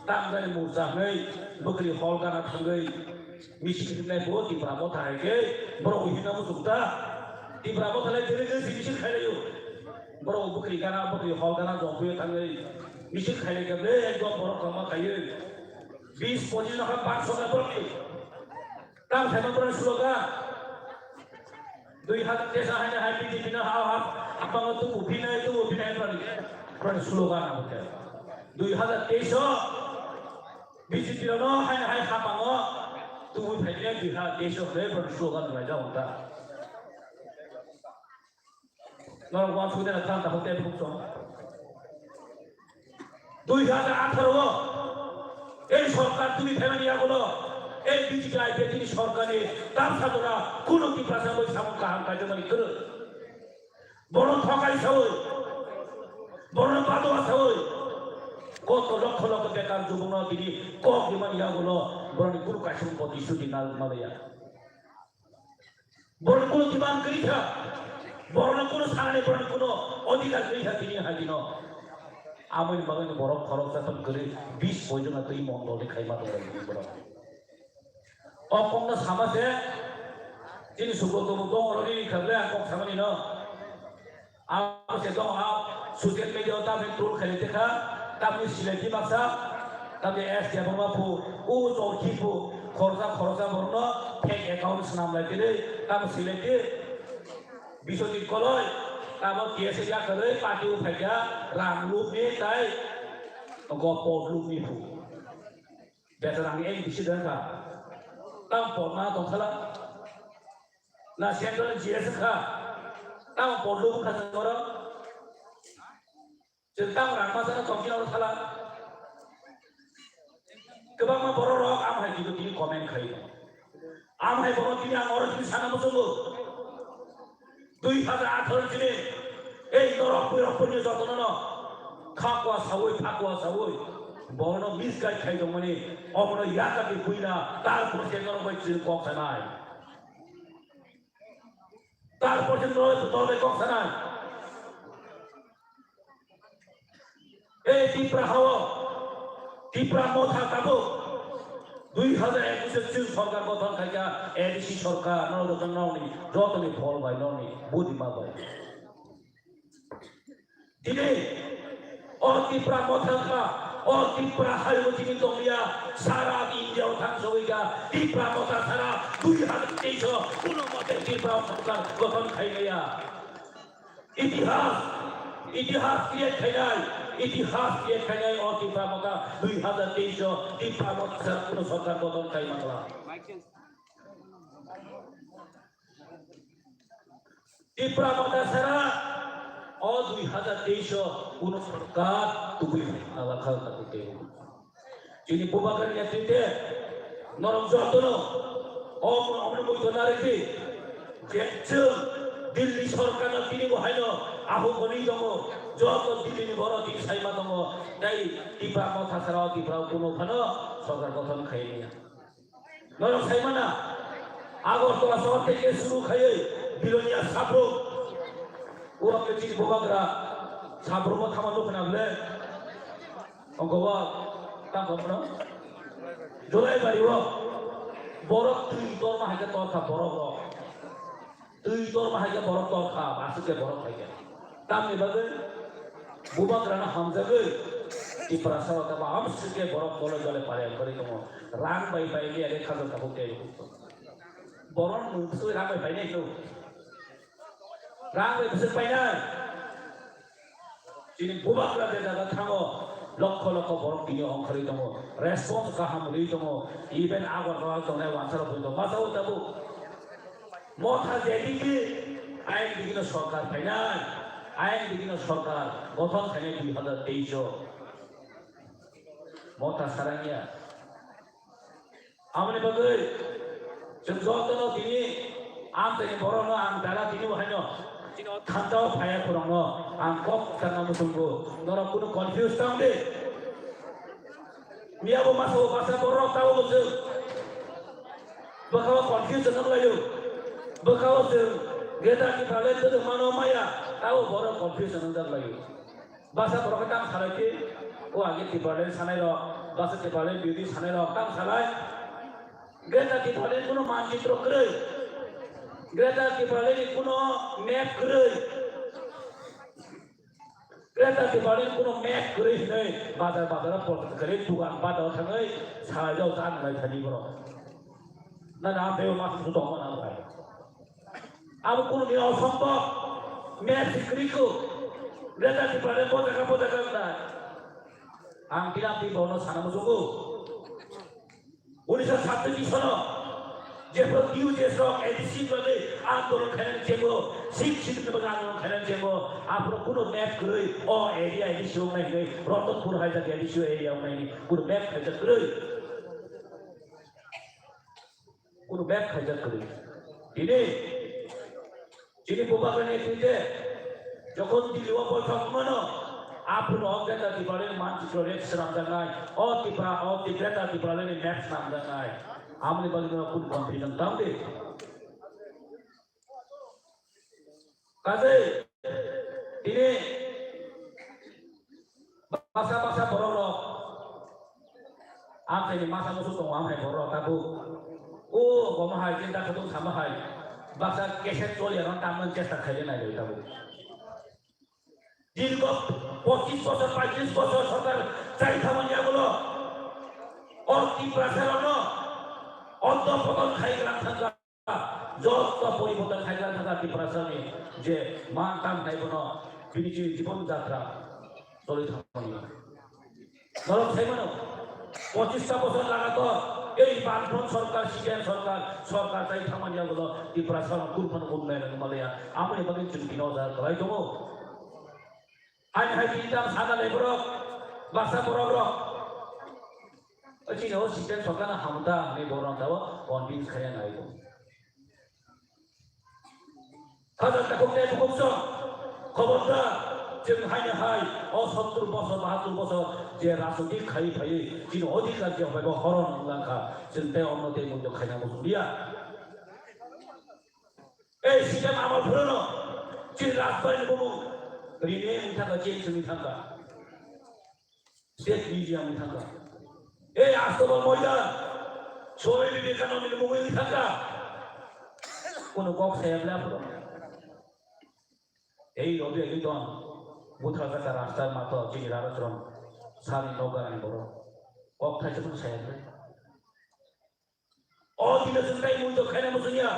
Speaker 5: তামদানি মুরসা হই বকরি হলগানা থাঙ্গৈ মিছিনাই বো তিব্রামো থাইকে বড় হিনামো সুক্তা তিব্রামো থালে Dere CBC খাইলায়ো বড় বকরি গানা বকরি হলগানা জম্পুয় থাঙ্গৈ মিছি খাইলে গেলে একদম বড় কামা খাইয়ে 20-25 জন বাক সদা বড়ি তাম সাইমন বড় slogan 2000 desa hanya happy di bina hal apa itu ubina berani slogan apa dia 2000 desa biji bina hanya apa tu ubina 2000 desa berani slogan baca kita orang orang sudah datang tak hotel bukan 2018 এই সরকার তুমি ফেলে নিয়ে বলো এই BJP IPA সরকারে তার সাধনা কোন কি ভাষা বই সামন কাহাম কাজমানি করে
Speaker 1: বড় ঠকাই সবই বড় বাদোয়া সবই কত লক্ষ লক্ষ বেকার যুবক তিনি কক বিমান ইয়াগুলো বড় গুরু কাশিম প্রতিশ্রুতি নাল মালয়া বড় কোনো জীবন করিছা বড় কোনো সামনে বড় কোনো অধিকার করিছা তিনি হাজিন আমি বাগানে বড় খরচ এখন করে 20 পর্যন্ত তুই মন্ডল দেখাই মাত্র বড় অপন্ন সমাজে যিনি সুব্রত দং রনি খাবলে আকক সামনে ন আজকে দং সোশ্যাল মিডিয়া তাবে ট্রোল খালি দেখা তাবে সিলেটি বাক্সা তাবে এস দেবমা ফু ও জকি ফু খরচা বর্ণ ফেক অ্যাকাউন্ট নাম লাইতে তাবে সিলেটি বিশ্বজিৎ কলয় তাবে কেসে যা করে পার্টি উঠাইয়া রাং লুপ নি তাই গপ লুপ নি ফু বেটারাং এই বিশি দেখা তাম পড়না দংখালা না সেন্ট্রাল জিএস খা তাম পড়লু খাজা করা Tentang ramah sana komplain orang salah. Kebang mah borok am hai gitu kini komen khai. Am hai borok kini am orang kini sana musuh. 2018 kini, norok punya jodoh no. Khakwa sawoi. Borno misguide khai dong mani. Omno yaka di puina. Tar porsen norok baik sini kok sanai. Tar porsen norok kok sanai. Tipra হাওয়া টিপরা মোথা কাবো 2021 সরকার গঠন খাইয়া ADC সরকার নরদন ননি যতনি ফল ভাই ননি বুদ্ধিমা ভাই দিনে ও টিপরা মোথা কা ও টিপরা হাইও যিনি দমিয়া সারা India থাকছে ওইগা টিপরা মোথা সারা 2023 কোনো মতে টিপরা সরকার গঠন খাইয়া ইতিহাস ক্রিয়েট খাইলাই ইতিহাস ক্রিয়েট খাইলাই ও টিপরা মোথা 2023 টিপরা মোথা কোনো সরকার গঠন খাই মাংলা টিপরা মোথা সারা ও 2023 কোনো সরকার তুই আলা খালতা করতে যিনি বুবাকার নেতৃত্বে নরম যতন ও আমরা বইতো না রেখে যে দিল্লি সরকার তিনি বহাইল আহ্বানই দম যত দিল্লি বড় দিন সাইমা দম তাই টিপা কথা ছাড়াও টিপা কোনো খানো সরকার গঠন খাই নিয়া নরম সাইমা না আগরতলা শহর থেকে শুরু খাইয়ে বিলোনিয়া সাবরো ও আপনি চিনি বোবাগরা সাবরো থামানো কেনাবলে অঙ্গবা তা কখনো জোলাই বাড়িব বড় তুই তোর মাহাকে তোর খা বড় বড় তুই তোর মাহাকে বড় তোর খা বাসুকে বড় খাইকে তামনি বাদে বুবাগ্রানা হামজাগে ই প্রাসাদ তা আমসুকে বড় কলে জলে পারে করে তুমি রাং বাই বাইলে আগে খাজো কাবুকে বড় মুসু রাং বাই বাইলে তো রাং বাই মুসু বাইনা যিনি বুবাগ্রা দে দাদা থামো লক্ষ লক্ষ বড় কিনে অংশরি দম রেসপন্স কাহাম লই দম ইভেন আগর গাওয়া দনে ওয়ানসার বই দম বাসাও তাবু মথা যেদিকে আইন বিভিন্ন সরকার ফাইনাল আইন বিভিন্ন সরকার গঠন খাইনে 2023 মথা সারাঙ্গিয়া আমনে বাগে जों যতন তিনি আম থেকে বড় না আম দাদা তিনি হাইন তিনি থান্তাও ফায়া করং আম কক সানা মুসুঙ্গো নর কোনো কনফিউজ তামদে মিয়াবো মাসো বাসা বড় তাও বসে bakawa confusion na layo bakawa se geta ki phale to mano maya tao boro confusion na layo basa boro ka tam salai ke o age ti phale sanai ro basa ti phale beauty sanai ro tam salai geta ki phale kono manchitro kre geta ki phale kono map kre geta ki phale kono map kre nei bazar pot kre dukan badao thangai salai jao tan lai thani boro না না দেও মাছ তো না ভাই আবু কোন দিন অসম্ভব মেয়ে সিক্রিকো রেদা কি পারে বোঝা না আংকিরা তুই বর্ণ সানামো যোগো 1937 সন যে প্রতিউ যে সব এডিসি বলে আন্দোলন খেলেন যেগো শিক্ষিত এবং আন্দোলন খেলেন যেগো আপনি কোনো ম্যাপ করে ও এরিয়া এডিসিও নাই রতনপুর হয় যাকে এডিসিও এরিয়াও নাই কোনো ম্যাপ খাইতে করে কোনো ব্যাগ খাইজাত করে যিনি বুবাগ্রা নেতৃত্বে
Speaker 5: যখন দিল্লি বৈঠক মনো আপন অজ্ঞতা ত্রিপুরার মানচিত্র রেক্স নাম জানায় অতিগ্রেতা ত্রিপুরার ম্যাপস নাম জানায় আমি বলি কোন কনফিউশন তাহলে কাজে তিনি masa borok am ini masa musuh tong am hai borok tabu gom hai cinta ketung sama hai bangsa keset tol ya orang taman cesta kaya na jadi tabu dil ko 25 বছর 25 বছর সরকার চাই থামানিয়া গুলো অতি প্রাসারণ অন্তঃপতন খাই গেলাম থাকা যত পরিবর্তন খাই গেলাম থাকা প্রাসারণে যে মান টান খাইব না বিনিজি জীবন যাত্রা চলে থাকি ধরো সেইমানো 25টা বছর লাগাতো এই বামফ্রন্ট সরকার সিপিএম সরকার চাই থামানিয়া গুলো ত্রিপুরা সরকার কুরফান উন্নয়ন মালয়া আমি বাকি চিন্তি নজার করাই দেবো আইন হাই তিনটা সাদা লেবরক বাসা বরক চিনো সিপিএম সরকার হামদা আমি বরং দাও কনভিন্স খায়া নাই তো হাজার টাকা দেয় বুকছ খবরদার जों हायनो हाय 70 বছর 72 বছর যে রাজনৈতিক খাই ফাই যিনি অধিকার যে হবে হরণ লাঙ্কা जों তে অন্যতে মধ্য খাইনা বসুলিয়া এই সিস্টেম আমার পুরনো যে রাজবাড়ির বুমু রিনে মিঠাকা যে তুমি থাকা স্টেট মিউজিয়াম থাকা এই আস্তবল ময়দান সবাই বিবেকানন্দের মুমিন থাকা কোন কক সাহেবলা পুরো এই রবি একদম বুথরাজাকা রাস্তার মাথা যিনি রাজচরণ সারি নৌকারানি বড় কক্ষাইছে কোন সাহেব অদিনে চিন্তাই মূল্য খাইনা মুসুনিয়া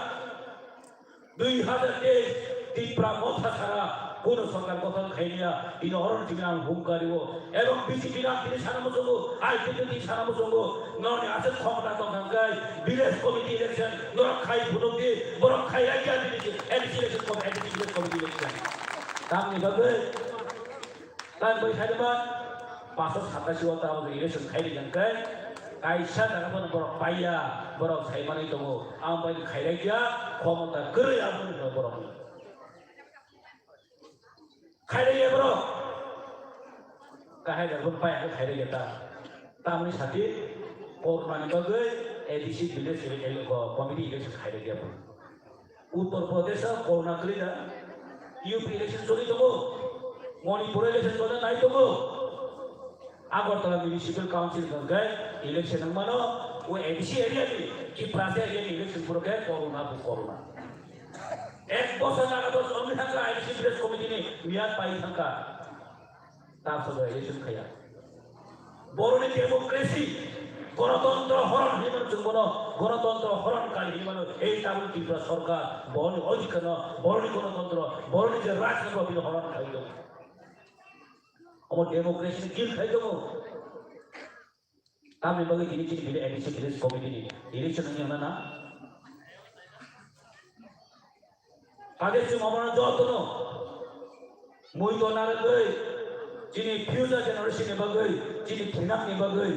Speaker 5: 2023 ত্রিপুরা কথা ছাড়া কোন সরকার গঠন খাইনিয়া তিনি অরণ টিকান হুঙ্কারিব এবং বিজেপি নাম তিনি সারা মুসঙ্গ আইপিটি সারা মুসঙ্গ ননে আছে ক্ষমতা তঙ্গাই বিলেজ কমিটি ইলেকশন নরক খাই ভুলক দিয়ে বরক খাই রাখিয়া দিয়েছে এডিসি ইলেকশন কমিটি ইলেকশন তার নিভাবে তাই বই খাইবা 527 ওটা আমাদের ইলেকশন খাইলি জানকাই কাইসা জায়গাফोर বরক পাইয়া বরক সাইমানি দङ आं बाय खाइराइया ক্ষমতা গরে আমনি বরক খাইরাইয়া বরক কাহাই জায়গাफोर পাইয়া খাইরাইয়া তামনি সাথে করমানি বাগै ADC village committee election খাইরাইয়া Uttar Pradesh corona করিনা ইউপি ইলেকশন চলি দङ মণিপুর ইলেকশন চলে নাই দङ আগরতলা মিউনিসিপাল কাউন্সিল গঙ্গায় ইলেকশন মানো ও এডিসি এরিয়া কি প্রাসে এরিয়া ইলেকশন পুরো কে করোনা এক বছর লাগাতো জমি থাকা এডিসি ভিলেজ কমিটি নি মিয়াদ পাই থাকা তারপরে ইলেকশন খায়া বড়নি ডেমোক্রেসি গণতন্ত্র হরণ হিমান জুবন গণতন্ত্র হরণকারী হিমান এই তামিল ত্রিপুরা সরকার বড়নি অধিকার বড়নি গণতন্ত্র বড়নি যে রাজনীতি হরণ খাইল আমার ডেমোক্রেসি কিল খাই দেবো আমি বলি জিনিস Ville ADC village committee election নিয়ে না কাদের সে মামলা যতন মই তো না গই যিনি ফিউচার জেনারেশন এ বাগৈ যিনি থিনাম নি বাগৈ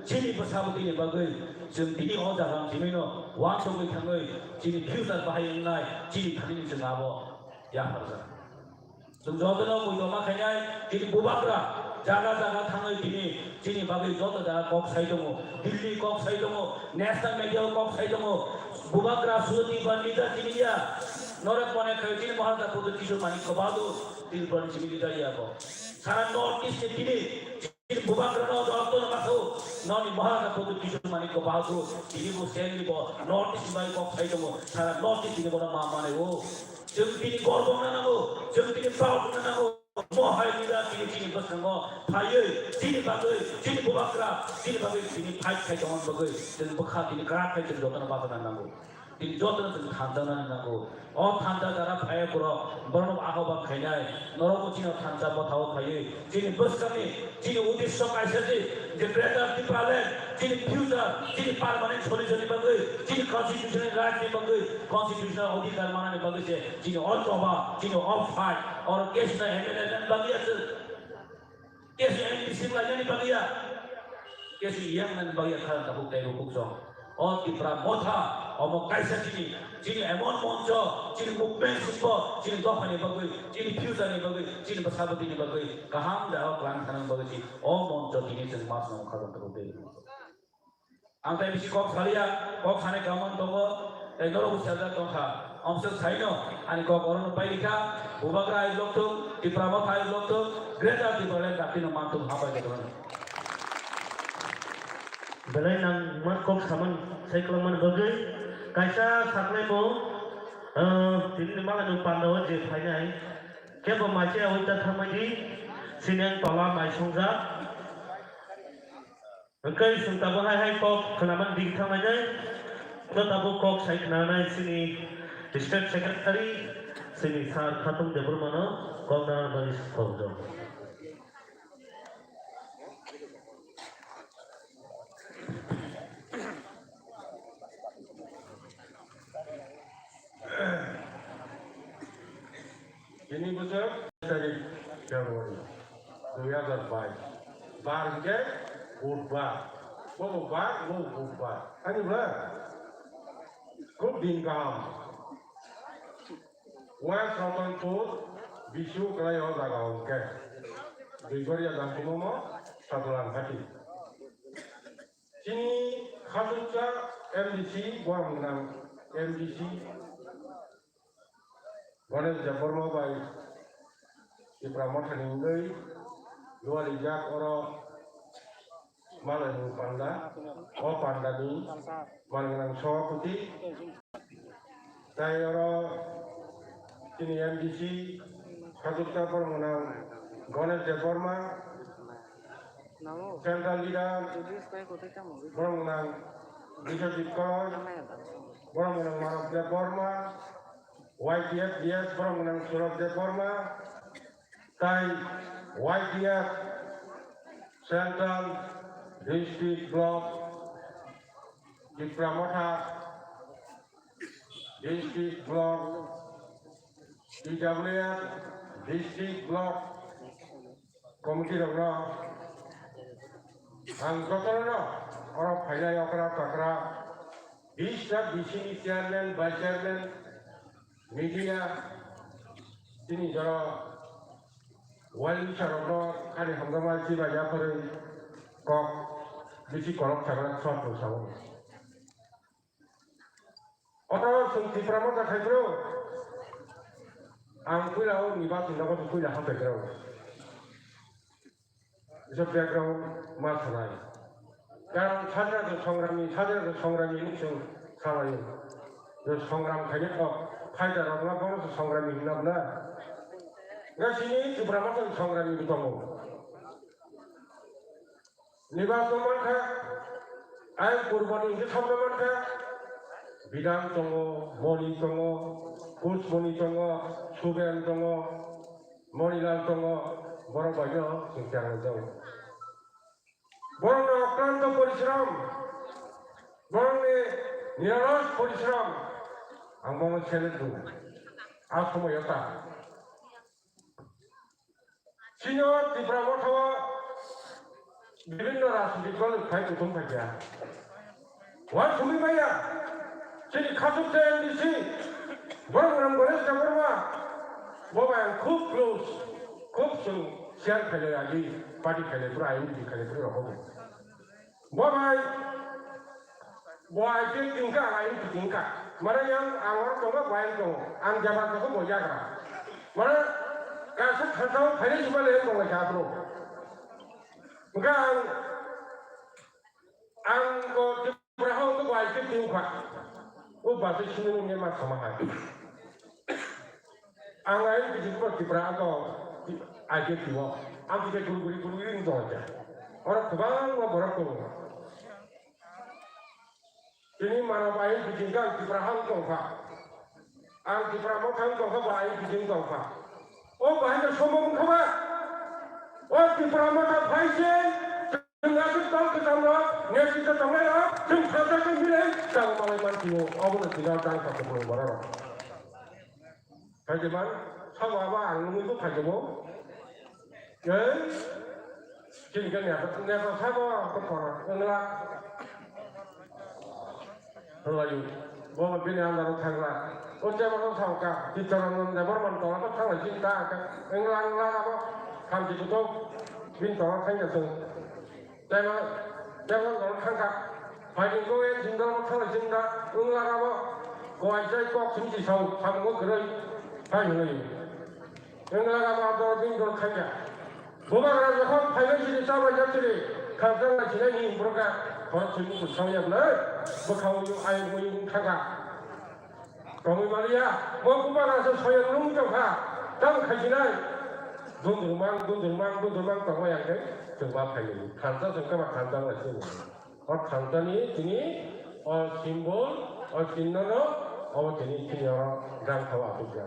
Speaker 5: যিনি বসাবতি নি বাগৈ जों बिनि अजारां जिमिनो वान सबै थाङै जिनि फिउचार बाहायनाय जिनि थानि जों आबो याफारजा जों जदनो मुयमा खायनाय जिनि बुबाग्रा जागा जागा थाङै जिनि बागै जत जागा कक साइ दङ दिल्ली कक साइ दङ नेशनल मिडिया कक साइ दङ बुबाग्रा सुजति बन्दिता जिनिया नरक बने खाय जिनि महाराजा पुत्र किशोर मानिक बादु दिल बन जिनि जाइयाको सारा नॉर्थ ईस्ट जिनि बुबाग्रा जतन माखौ ननि महाराजा पुत्र किशोर मानिक बादु जिनि बो सेंनि बो नॉर्थ ईस्ट बाय कक साइ दङ सारा नॉर्थ ईस्ट जिनि बो मा माने ओ जों दिनि गर्व नांगौ जों दिनि प्राउड नांगौ महायनिरा जिनि बसंग फायै जिनि बागै जिनि बुबाग्रा जिनि बागै जिनि फाइट खाय दङ बागै जों बखा दिनि ग्रा खाय जों जतन बागना नांगौ दिनि जतन जों थांजाना नांगौ अ थांजा जारा फाय कर बरन आहाबा खायनाय नरक जिनि थांजा बथाव फायै जिनि बसकानि जिनि उद्देश्य कायसाजि जे ग्रेटर टिप्राले जिनि फ्यूचर जिनि परमानेंट सल्यूशन बागै जिनि कन्स्टिट्यूशनल राइट बागै कन्स्टिट्यूशनल अधिकार मानने बागै से जिनि अल्ट्रोबा जिनि ऑफ फाइट और केस ना एमएलए बागै আছে केस एनडीसी बागै बागै केस यंग नन बागै खान ता बुक ताइ बुक सो और टिप्रा मोथा और कायसा जिनि যিনি এমন মঞ্চ যিনি মুভমেন্ট শিল্প যিনি দফানি বাগৈ যিনি ফিউচাरनि बागै যিনি बासाबदिनि बागै गाहाम दाव प्लान खालाम बागै अ मঞ্চ दिनै जों मास नाव खालामनो दे आं ताइ बिसि कक सालिया कक सानै गामोन दङ एकदर उसाजा दंखा अमसो साइनो आनि कक अरन पाइलिखा बुबाग्रा आइ लक्तो टिप्रामा थाइ लक्तो ग्रेटा टिप्राले दातिनो मानतो हाबाय दङ
Speaker 1: belai nang mat kok saman sai kelaman bagai kaisa saknai mo tin malah nu pandawa je phainai ke ba ma che awita thamai sineng tola mai songja kai sung ta ba hai kok kelaman ding thamai jai to tabu kok sai knanai sini state secretary sini sar khatung debur mano kongnar bari khobjo
Speaker 4: Ini betul dari Januari 2022. Bar ke Budbar. Budbar. Ani belah. Kub dingkam. Wan sopan pun bisu kelai orang gaul ke. Bigoria dan kumomo satulan hati. Sini khasutsa MDC buang menang MDC Ganesh Jabarma by Ipramotan Ingai, Luar Ijak Oro Malanu Panda, O Pandani, Malanang Sawa Putih, Tayoro Sini MDC, Khadutta Permenang Ganesh Jabarma, Central Leader, Permenang Biswajit Kaur, Permenang Marab Jabarma, YTF DS Permenang Surat Deforma, Tai YTF Central District Block Dipramota District Block DWF District Block Committee of Law Ang Totorno Orang Phailai Okra Takra Distra Disini Chairman Vice Chairman Media ini jara wali charokno kali hamgamal si baja pare kok bisi korok chagrak shot no sawo oto sunti pramota thaibro ang kuilao niba tindago kuila ha background iso background ma thanai karon sajra songrami nuksun salai jo songram khane kok Faida rongna kono songrami hinabna ngasini Ibramotan songrami bitongo Nibasoman kha ay kurbani inge songraman kha Bidang tongo Moni tongo Kusmoni tongo Suben tongo Monilal tongo Borong bayo singtiang tongo Borong na okranto porishram Borong ni niraros porishram Ang mga selet do, ako mo yata. Sino di Pramotawa, bibin na rasu di kalau kaya tutung kaya. Wan sumi maya, sini kasut saya di sini, orang Ganesh Jabarma, bawa yang खूब close, खूब sung share kaya lagi, party kaya pura ayu di kaya pura hobi. Bawa itu tingkah ayu tingkah. Mana yang awal tonga bayan tonga, ang jabat tonga boya kara. Mana kasut kantau hari cuma leh tonga jabro. Maka ang ko berahong tu bayi tu tingkah. Bahasa sini ni memang sama hati. Ang lain kita pun berah tu aja tiwa. Ang kita guru ini tu aja. Orang kebang orang tonga. Ini mana bayi dijingkang di perahang tongfa, ang di peramotan tongfa bayi dijing tongfa. Oh bayi tu semua mengkaba. Oh di peramotan bayi sen, dengan kita ketemu, ni kita tengah lah, jeng kata kembali, jang malai mantiu, aku nak tinggal jang satu pulau barat. Kajian, sama apa ang itu kajian, jadi kan ya, sama apa kau enggak. Lalu Bawa bini anda thangla. Oce baru thangka. Kita orang baru mentol apa thangla cinta. Englang apa? Kam di kutu. Bini orang thangnya tu. Jangan orang thangka. Pagi kowe cinta thangla cinta. Englang apa? Kau aja kau cinci sau. Kamu gerai. Pagi lagi. Englang apa? Ada bini orang thangnya. Bawa kerja kau pagi sini sama jadi. Kalau kita ni berka. Kalau cuma bersama benar, berkau yang ayam yang tangga. Kami Maria, mau kumpul rasa saya belum jauh. Jangan kajian. Dundurmang, tahu yang ke? Coba kajian. Kantor sengkak kantor lagi. Or kantor ni, or simbol, or sinnano, or ini orang dan tahu apa.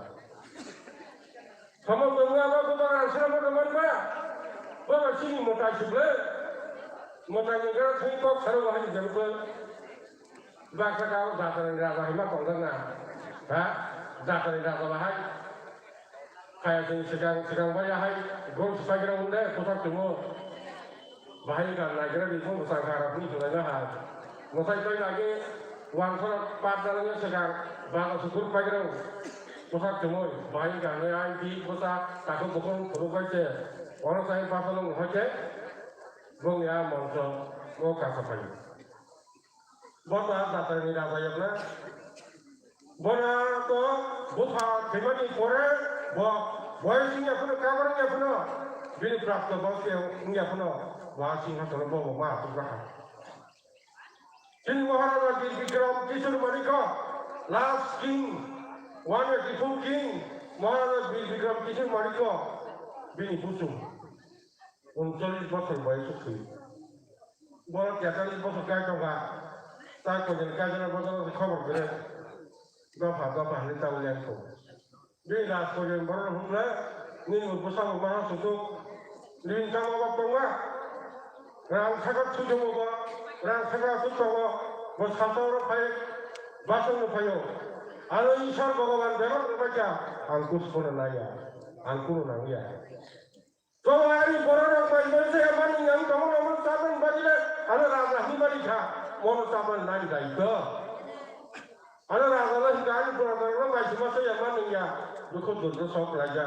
Speaker 4: Kamu berdua kumpul rasa apa teman-teman? Bawa sini motor sebelah. Mata negara tadi kok seru banget jempol. Bahasa kau data negara hemat kontennya, data negara bahai. Kayak sedang banyak hai, gol sebagai orang muda, pusat semua. Bahai kan negara di pun besar harap ni sudah nggak. Masa itu lagi wangsul partnernya sedang bahasa syukur bagi orang pusat semua. Bahai kan negara di pusat takut bukan berubah je. Orang saya pasal orang hoje. Bung ya mongso mau kasih pagi. Bapa data ini dah banyak lah. Bona to buka temani kore, boysinya punya kabarnya punya. Bini praktek bos yang punya. Washing atau bawa masuk dah. King Maharaja Vikram Kishore Marika, last king, one of the two king, Maharaja Vikram Kishore Marika, bini busung. 39 বছর বয়স হচ্ছে বড় 43 বছর গায়করা তার কোন কাজের বদলে খবর করে দফা হাতে তাও লেখো দুই রাত করে বড় হুমলা নিন উপসাম মহা সুযোগ নিন জামা বাপা রাম সাগর সুযোগ রাম সাগর সুযোগ বসাতর ফাই বাসন ফাইও আর ঈশ্বর ভগবান দেবর বাচ্চা আঙ্কুশ করে Naiya আঙ্কুর Naiya Kau hari borang bayi saya mani yang kamu nomor saban bagi le, ada raja himari kah, nomor saban lain dah itu. Ada raja lah hingga borang borang bayi masa yang mani ya, dukut sok raja,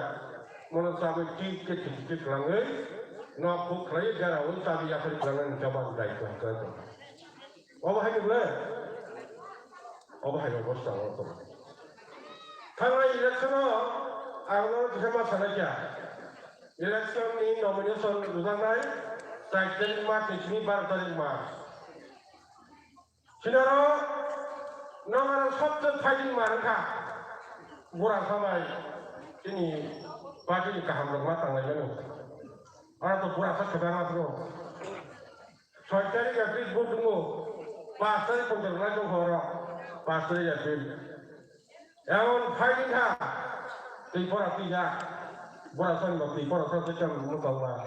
Speaker 4: nomor saban kit langai, nak buk lagi gara un sabi ya kali langai jaman dah itu. Apa hari ni? Apa hari bos tahu tu? Kalau election awal kita macam mana? Election ni nomination luang naik, 4 tarik Mac, ini 12 tarik Mac. Sinaro, nomor 1 fighting marka, murah sampai ini pagi kaham rumah tangga ini. Orang tu murah sah kebangan tu. 6 tarik April butuh, 5 tarik pun terlalu jauh orang, 5 tarik April. Yang fighting ha, tiada tiga. Borasan bagi borasan secam mukau lah,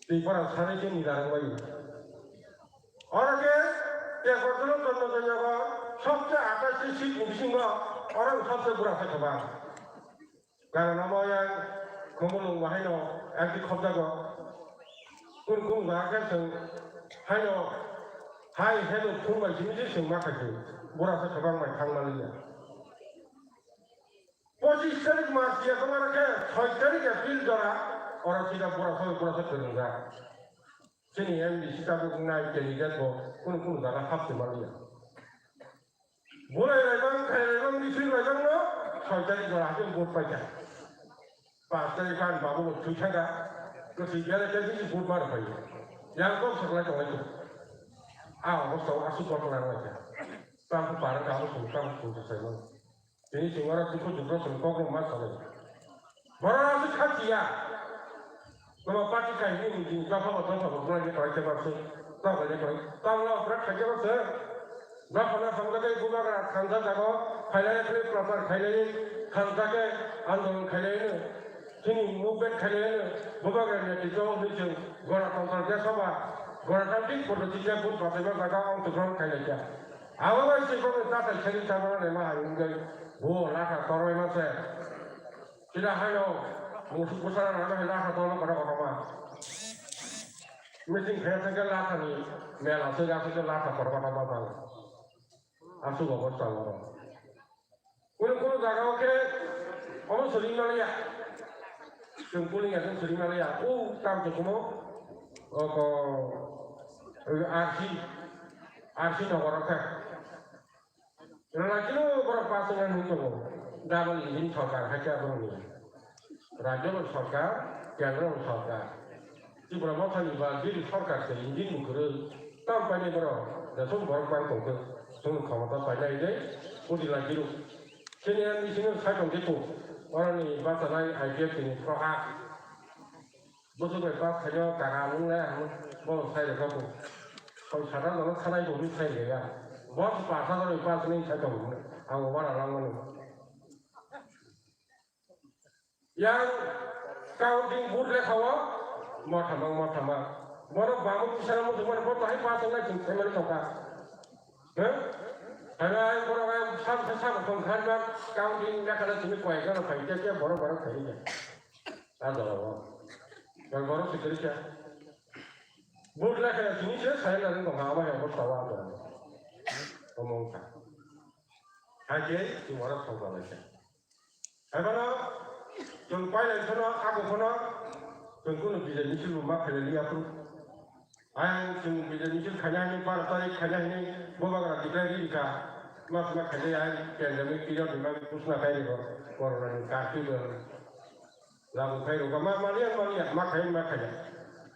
Speaker 4: di borasan ini ni darang bayi. Orang ke, dia korban contohnya apa? Sabtu atas sisi musim orang sabtu borasan kebang. Karena nama yang kumulung wahino, anti khobda ko, kun bahkan seng, hayo, hai hello kumai sini seng makan borasan kebang macam mana? Posisi tarik masih apa mereka? 6 tarik April jara orang sudah pura terdengar. Sini MBC kita bukan naik kandidat pun darah hafte malia. Boleh lewang di sini lewang no, 6 tarik jara aja buat pajak. 5 tarik kan babu tujuh kan, ketiga lagi jadi buat mana pajak. Yang kau sekolah cuma itu. Bos tahu asal kau pernah aja. Kamu parah kamu suka saya. Ini semua orang juga sengkok rumah saya. Baru asal kaji ya. Nama parti kaji ini jika apa bukan ni kalau kita masuk, tahu lah berat kerja masuk. Nak pernah sampai ke ibu bapa kantor jago, kaya ni pelapor kaya ni kantor ke andong kaya ni, sini movement kaya ni, bapa kerja ni jauh ni jauh, gora kantor dia sama, gora kantor pun tidak pun pasal mereka orang tukar kaya dia. Awal sih kalau kita cari cara ni mah enggak. Oh, laka toro ini macam, tidak hanya musuh besar ada laka toro pada orang. Mesin kereta laka ni, melah segala laka pada orang.
Speaker 6: আসুক অবস্থা বড় কোনো জায়গাকে অবসরী নালিয়া जों पुलिंगा जों सोलिनाया ताम जोखोमो RC नगरखा राजिनो बर पासंगा नुदों डाबल इंजिन सरकार हाजिया दंनि राज्य सरकार केंद्र सरकार त्रिपुरा मथानि बा दिल्ली सरकार से इंजिन मुखरो ताम पाइने बर दसम बर बांगखौ जों क्षमता पाइनाय दे उदिला गिरु सेनियर मिसिनो साइटं देतो Orang ni bahasa lain idea ini prohak. Betul betul kerja karangan lah, bos saya dah tahu. Kalau cara orang cara itu ni saya dia. Bos bahasa orang bahasa ni saya tahu. Aku mana orang mana. Yang kau di budle kawa, mau tambah. Orang bangun kisah nama cuma bos tak bahasa ni cuma saya mana tahu. Ada orang yang sama pengkhianat kau di negara sini kuai kan apa dia baru kaya. Ada orang. Yang baru sekerja. Bukan kaya sini saya nanti mengawa yang bersawa ada. Omong tak. Aje cuma orang tahu saja. Apa jumpai lagi aku tunggu bisa misi rumah kaya lihat tu. Ayam bisa misi kaya ni para tarik kaya ni bawa kerja di ka. Mas kerja ayam kerja ni kira memang pusna kaya ni korang kaki lagu kaya ni. Mak kaya.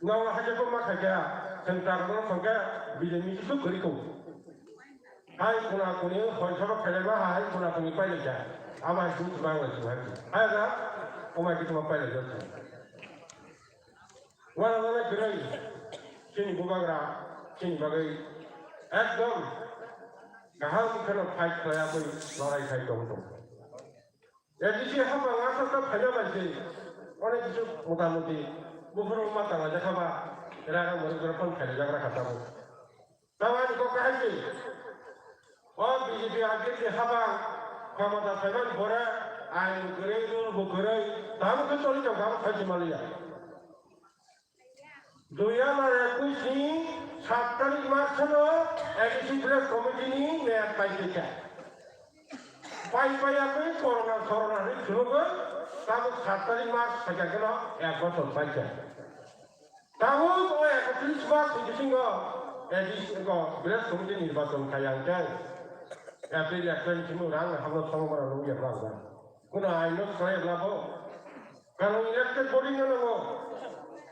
Speaker 6: Ngawa saja pun mak kaya. Tentang orang sangka bisa misi tu keriku. Ayam kuna kuni kalau kaya mah ayam kuna kuni payah je. Amat itu cuma orang cuma. Ayam tak? Omai kita cuma payah je. Orang gerai. Sini bubagra, sini bagai ekdom kahal kena fight kaya pun lari fight dong. Jadi siapa mengasah tu hanya macam orang itu muda-mudi bukan rumah tangga jaga apa, orang mereka pun kaya jaga kata pun. Tahu kau kaya sih? Oh BJP akhir siapa kamu dah sekarang bora, ayu gerai dulu bugerai, tahu tu soalnya kamu kaya Malaysia. Dunia mana kuisi 7 tarik Marsano, edisi belas komedi ni lihat baik saja. Baik apa corona ni juga, tahu 7 tarik Mars saja kena betul baca. Tahu tulis bas di sini edisi belas komedi ni betul kayang kan. April akan cuma orang hamil sama orang luar biasa. Kuna aino saya belabo. Kalau elected body ni logo.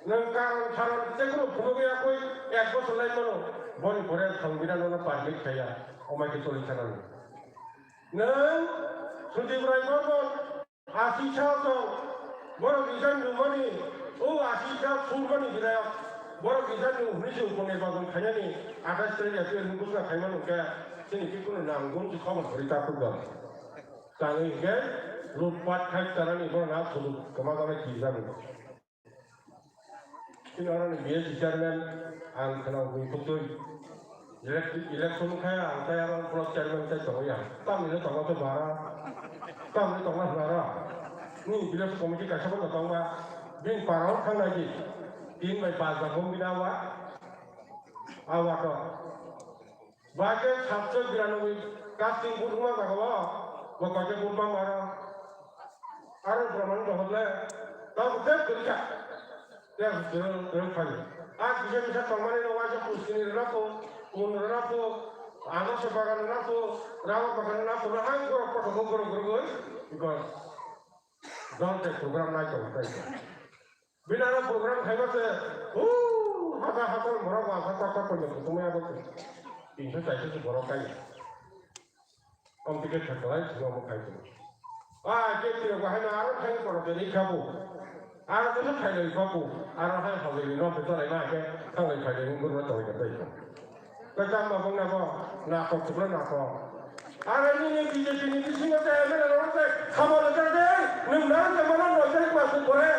Speaker 6: Nengkar saran tekno punoge aku ekbo selai mano boni bore সংবিধান ono parlik saya omai ke tulisan neng suji brai borbon asi chao boro bijan lumani asi chao sulmani bidaya boro bijan lumani sulmani bagon khanyani atas teri atu ngusna khaimano ke sini kikuno nanggon ki khabar berita puga tangi ke lutpat khai tarani boro na sulu kemana kisan ini orang ni biasa chairman, angkana untuk election kaya angkaya orang plus chairman saya tahu ya. Tapi ni tahu tu bara. Ni bila komiti kasih pun tahu ba. Bin parau kan lagi. Tin by pas bahom binawa. Awak tu. Bagai sabtu bilanoi casting burma bahawa. Bagai burma mara. Arah Brahman bahawa. Tahu tak kerja. Ya, dorong file. Bisa pemain wajah pusing rapo, anak sebagai rapo, rahang gor. Because don't take program like that. Bila program hebat hata morang hata tu apa tu. Ini saya tu borong kaya. Komplikat terkait semua kaya. Kita bahaya orang kaya kalau jadi kabu. Ada tu kaya kabu. Arah hai hal ini non betul lagi ke, kalau kaya ini guru tahu yang baik. Kita mahu nak sebelah nak. Arah ini BJP ni sini ada orang tu, kamu lepas deh, nimbulan zaman orang masuk boleh.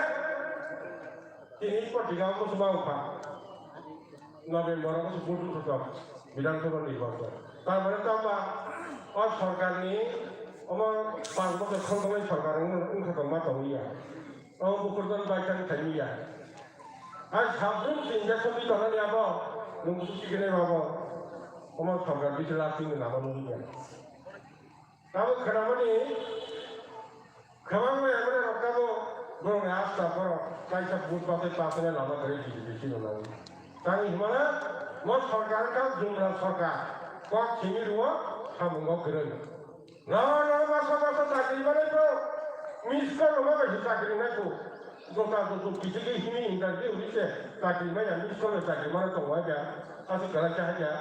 Speaker 6: Ini pun tiga aku semua upah. November aku sebut tu tak, bilang tu ni bagus. Tapi mereka apa? Orang सरकार ni, orang pasal kekhawatiran सरकार ni kekhawatiran tahu ya. Orang bukan baca tadi ya. As habis sehingga semua orang ni apa, nunggu sikit ni apa.
Speaker 4: Oma sorgar bisa lasting nama nulinya. Kamu kenapa nih? Kamu yang mana kamu belum asta poro, kaisa buat pakai pasnya nama dari di sini nama. Kami mana? Mau sorgar kan jumlah sorgar. Kau sini dua, kamu mau keren. Nama masa takdir mana itu? Miskal nama kasih takdir mana itu? Kau kisi ini interview ini takdir mana? Miskal takdir mana tuh aja. Asal kalau saja.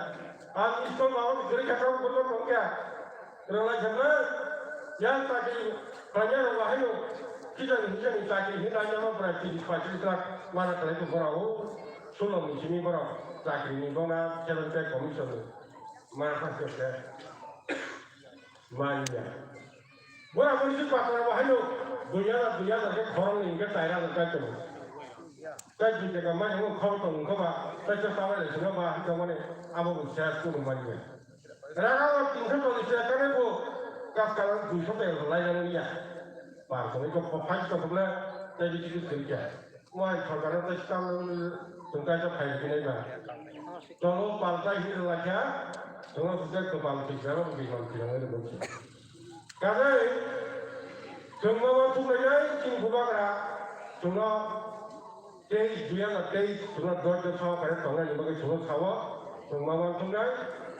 Speaker 4: Miskal mau diberi kata untuk apa? Kalau jangan yang takdir banyak wahyu kita ini takdir ini hanya mau berarti di fasilitas mana kalau itu berau sulung di sini berau takdir ini mana jalan ke komison mana fasilitas Manja. Bukan polisi pasar wahyu, dunia lagi orang ini kita era kita tu. Kita juga mana yang kau tahu kau bah, kita sama le semua bah kita mana amu saya tu manja. Raga tinggal polisi kan itu sekarang tu sampai lain ni ya. Pasal itu pahit tu sebelah jadi itu kerja. Wah sekarang tu sekarang tunggu je pahit ni bah. Kalau partai ini lagi semua sudah kepala tiga orang bilang ada bukti. Karena semua waktu mereka ini bukan semua teh dia nak teh semua dua jam pada tengah ni bagi semua sawa semua waktu mereka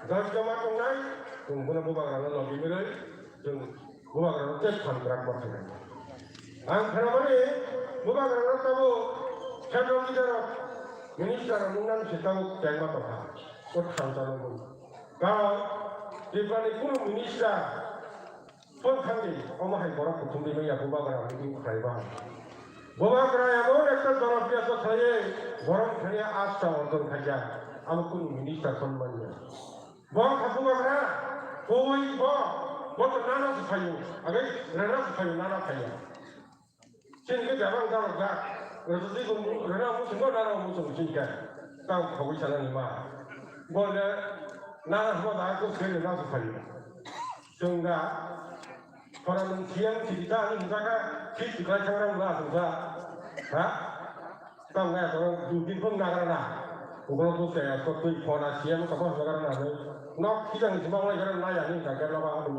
Speaker 4: dua jam tengah semua bukan lagi mereka bukan teh kontrak macam ni. Angkara ni bukan tahu siapa kita minister mungkin setahu tengah apa, kot santaran pun. Kalau di balik pun minister pun kami, orang hai orang kutung di mana bukan orang ini kerajaan. Bukan kerajaan orang ekor dalam biasa saya, orang kerja asal orang kerja, aku pun minister pun mana. Bukan kamu kerana, bukan nana supaya, agar nana supaya nana kaya. Sini kita orang kalau tak, resesi pun nana musuh nana musuh sini kan, kau kau bisa nana mah. Boleh nana semua aku sekali nana supaya. Sehingga orang siang cerita ni misalkan kita cakap orang lah, ha? Tahu nggak orang judi pun nggak kerana. Bukan tu saya, tu ikhwana siang kamu sekarang ada. Nak kita ni semua orang kerana naya ni tak kerana apa tu,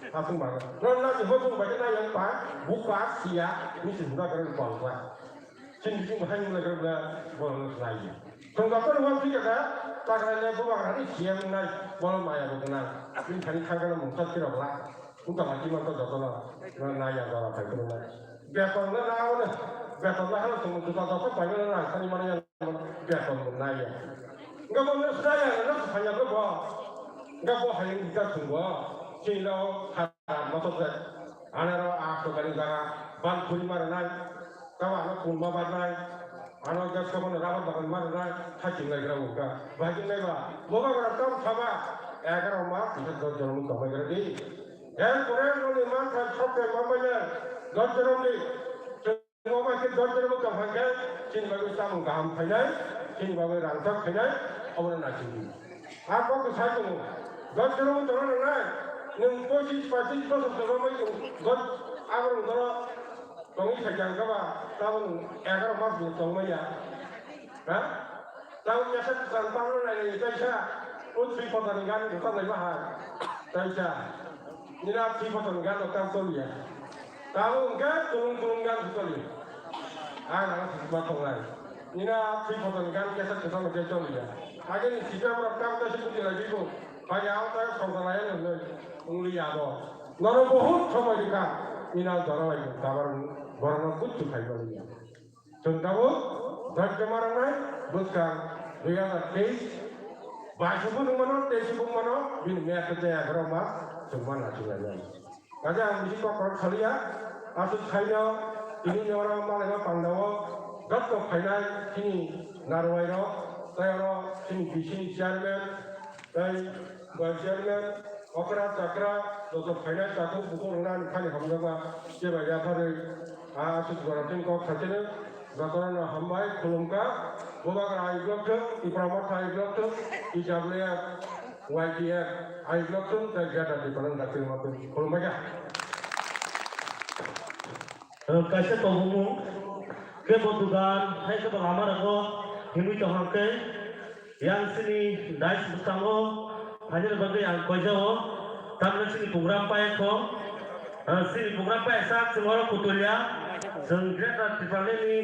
Speaker 4: asing banget. Kalau nak jemput tu baca naya apa, buka siang ni semua kerana bangsa. Sini hanya mereka kerana bangsa naya. Tunggu orang kita tak kerana bukan kerana siang naya, boleh maya bukan. Ini kali kerana mungkin tidak lah. Untuk macam mana tu jatuh naya dalam perkara ni. Betul lah nak ni, betul lah kalau semua kita tahu banyak orang kali mana yang betul naya. Enggak boleh saya, nak hanya berbuat, enggak boleh hanya kita semua. Cina haram maksudnya, anak aku kali gara ban pun mana, kawan aku pun mana, anak jas kawan rawat bakan mana, hajing lagi ramuka, hajing lagi bah, bukan orang tahu sama, agar orang kita tahu jalan untuk mereka ni. Dan Quran ni mantan sampai mamanya, dorang ni, semua macam dorang bukan hanya, sini bagi sama gam final, sini bagi rangkap final, awak nak sini. Apa tu saya tu, dorang ni, ni posisi dorang macam, dorang kami sejarah kapa, tahu agar masuk dorang macam, ha? Tahu biasa tentang ni, saya, utri pertandingan bukan lagi mahal, saya. Nila tiba-tiba kan orang toli ya. Tahu enggak turun-turunkan toli. Anak tiba-tiba lagi. Nila tiba-tiba kan kisah kisah macam toli ya. Agar ni jika berapa kita sebut lagi tu, banyak orang yang lain yang ungli apa. Namun बहुत समय दिखा. Nila jalan lagi. Kabar barang kuat tu kaya lagi. Contoh, berjam orang lain, bukan dia ada tes. Bahasa pun mana, tes pun mana, bin mereka kerja agar mas. Semua nak jalan. Kajian mesti kau kerja, asal kaya ini orang Malaysia Pandawa, dapat kaya sini Narwairo, saya sini bisnis chairman, saya chairman, okra cakra, dapat kaya satu buku orang kali hamzah, siapa jafar, asal orang sini kau kerja, dapat orang hambai kulungka, bukan air blok, ipramat air blok, ijabnya YTF, air blok tu terjadi di Padang Dakil Maupun Kolombaga.
Speaker 1: Kaisa tahu kebetulan hai kebelamar aku hidup tahun ke yang sini dais bersama final bagi ang kojawo tamna sini program pae ko sini program pae sak semua kutulia seng greta tipale ni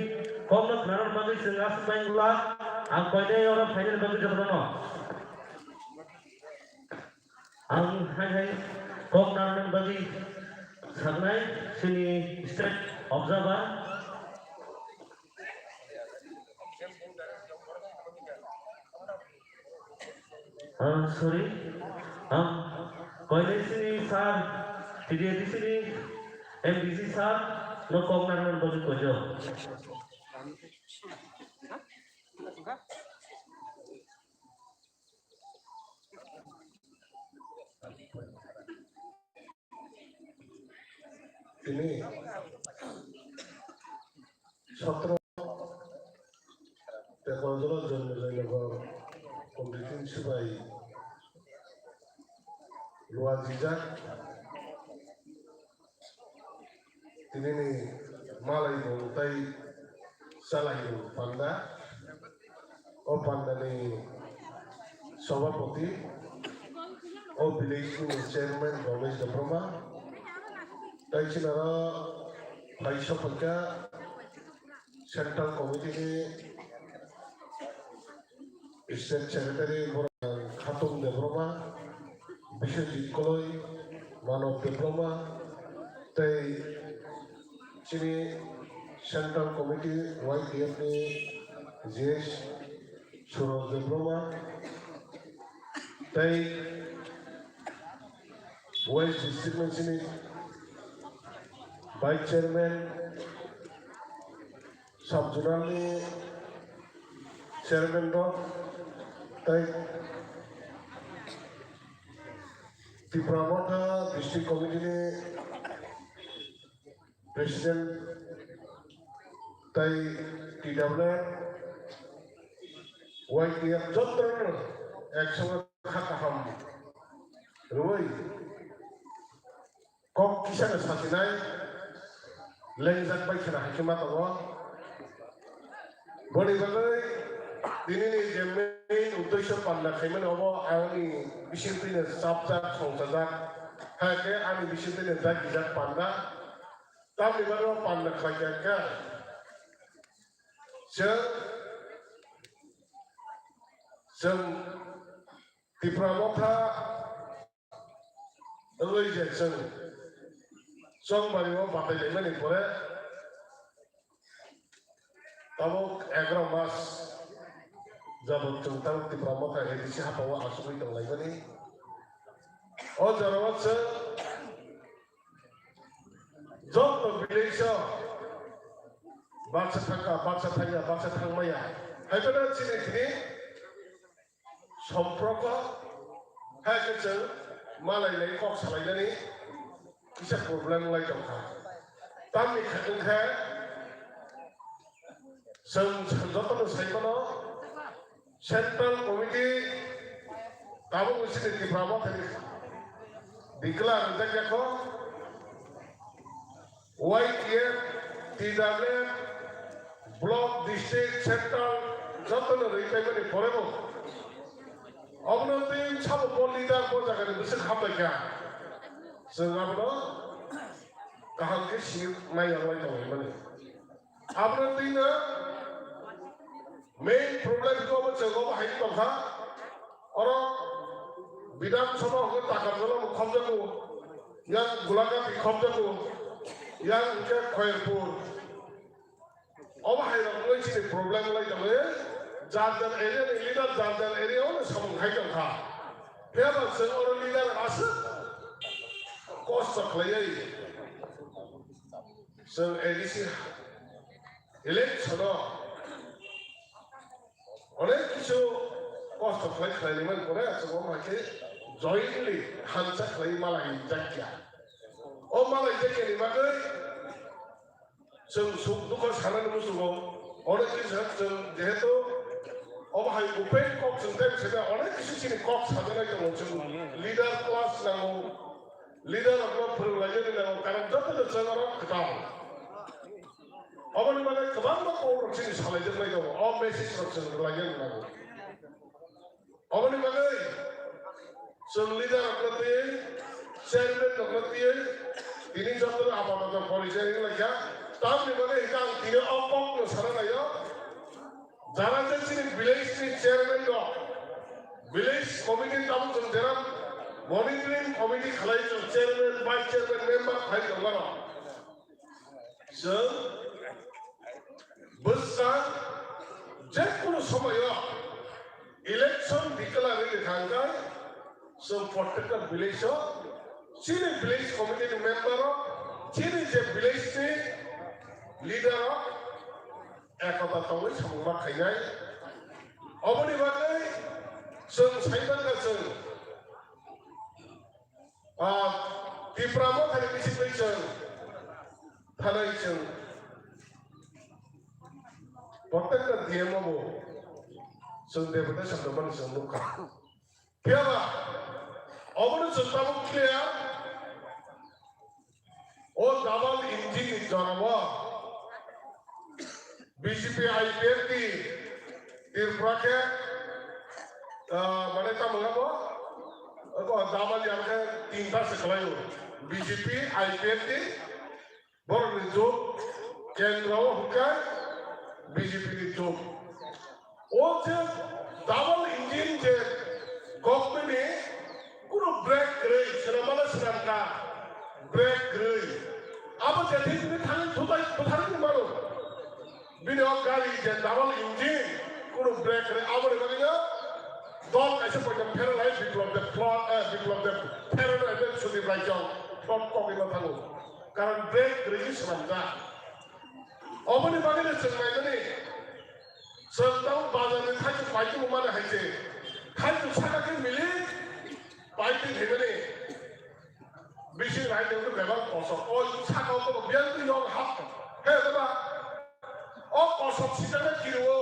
Speaker 1: komno narar bagi seng as bangla ang kojawo ora final bagi jabrono ang hai kok narar bagi sanai sini state observer sorry koile sini sar tidak di sini MDC sar no kok narar bagi kojo
Speaker 4: ini 17 Pekojola Jonnojaynagar Committee Sibai Luar Jijak ini nih Malay Bongtai Salahin Panda Panda nih Sabapati village chairman Ramesh Dabrama Taisinara Paisa Paka Central Committee State Secretary Khatum Dabrama Bishop Koloi Manov Dabrama Tai Chini Central Committee YTF GS Suraj Dabrama Tai West District Sini Vice Chairman Subjunali Chairman Rock Tai Tipramota District Committee President Tai TWF YTF Jotran Action Khataham Rui Kok Kisan Sasinai Lengzat Baikana Hakimat Allah Bodi Bagai Ini Jemin Uddesho Panda Khaiman Obo Ani Bishintina Sabjak Songsajak Hake Ani Bishintina Zakijak Panda Tapi Baro Panda Khajaka Sem Tipramota Ului Jackson Song Bariwo Patai Leman Ikore Tabo 11 mas Jabut Tentang Tipramota Edisi Hapawa Asumi Tang Laimani O Jarawat Se Jom village Baksa Thangmaya Haipana Chini Kini Somproko Haikachel Malay Lai Kok Salailani Isa problem Lai Jongka Tami Khatungka Jotono Saimano Central Committee Tabu Chini Tipramota Declare Jakako YTF, TWF, Block, District, Central, Jotono Repayment Forever. Obnotin Chabo Polita Bojagan, Mr. Hapaka. So, Abno, Kahankish, my young money. Abnotina, main problem government go behind Toka or Bidam Sama Takazolo Komjaku, young Gulaga Komjaku. Yang ke Khairpur, Obahai Ramoi Chini problem like the way, Jardan area, leader Jardan area, or some Haikaka. Payable Sen or leader Asa Cost of Clay. So, Edisi election or cost of Clay Claymon for us, so jointly Hansa Clay Malay Jakia. Oh, Malay Jakia, Magai. So, Lucas Hanan Musugo, or it is the Heto, or how you pay Cox and Debs, or it is in Cox, leader class now, leader of privilege now, Karamata, the General of Town. Over the Kabamba or Chins Holiday, or message from the Lagan now. Over the जों lidar नखलतियै chairman नखलतियै दिनै जतन आबाद परिचय लेखा तामनि माने हिका दिनै अकक सारा नायो जारा जोंनि विलेजनि चेयारमेन दं विलेज कमिटि ताम जों जेरा मनिटरिं कमिटि खालाय जों चेयारमेन भाइस चेयारमेन मेम्बार फाइ दं जों बोसा जेकुनु समायाव इलेक्शन डिक्लेयार खालामनाय जों प्रत्येक विलेजाव चिनि विलेज कमिटिनि मेम्बार चिनि जे विलेजनि लिडार एकता तङै सामुमा खायनाय अबनि बागै जों साइबांगा जों दिफ्रामो थानाय बिसिबै जों थानाय जों प्रत्येक डिएमओ जों देबता सानदोंमोन जों मुखा फैयाबा अबनि जों ताबो क्लियार ओ डाबल इंजिन जन्म बीजेपी आईपीएफ की तिरपुरा के माने तमंगाबो को डाबल यार के 3 था सिखलायो बीजेपी आईपीएफ की बरनि जो केंद्र हुका बीजेपी की जो ओ जे डाबल इंजिन जे गवर्नमेंट कुनो ब्रेक करे सनामाला सनाका ब्रेक करे अब जेथे बिनि थांनि थुबाय फोथारनि मारो बिनि गाड़ी जे डाबल इंजिन कुनो ब्रेक करे आबो बागैनो दल कायसे पयम फेरलाय बिप्लब दे फेरलाय बे सुनि रायजो फ्लट कगिनो थांगो कारण ब्रेक करे सनामदा अबनि बागैनो जों नायनानै जों दाउ बाजारनि थाइजौ बायदि माने हायसे थाइजौ सागाखै मिलि बायदि हेबने बिसि रायजोखौ बेबार कसब अ सागावखौ बियान यं हाब हे बाबा अ कसब सिजाना किरो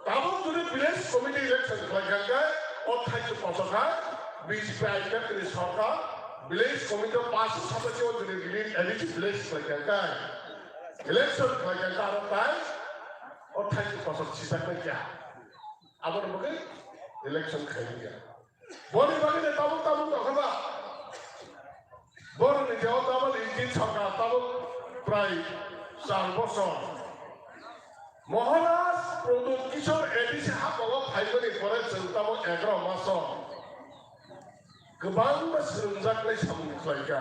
Speaker 4: दाबो जुदि विलेज कमिटि इलेक्शन खालामगाय अ थाइजौ कसबहा बीजेपी आईपीएफ नि सरकार विलेज कमिटि पास सदस्य जुदि एलिजिबल विलेज खालामगाय इलेक्शन खालामगाय आरो ताय अ थाइजौ कसब सिजाना क्या आबर मगे इलेक्शन खालामगाय बनि बागैनो ताबो दखबा बरनि जेव ताबो इंजिन सरकार ताबो प्राय 4 बছर महाराज प्रदुत किशोर एडिसि हाबाव फाइबनि परे जों ताबो 11 मास गोबां सोलोंजानाय सामुखलायगा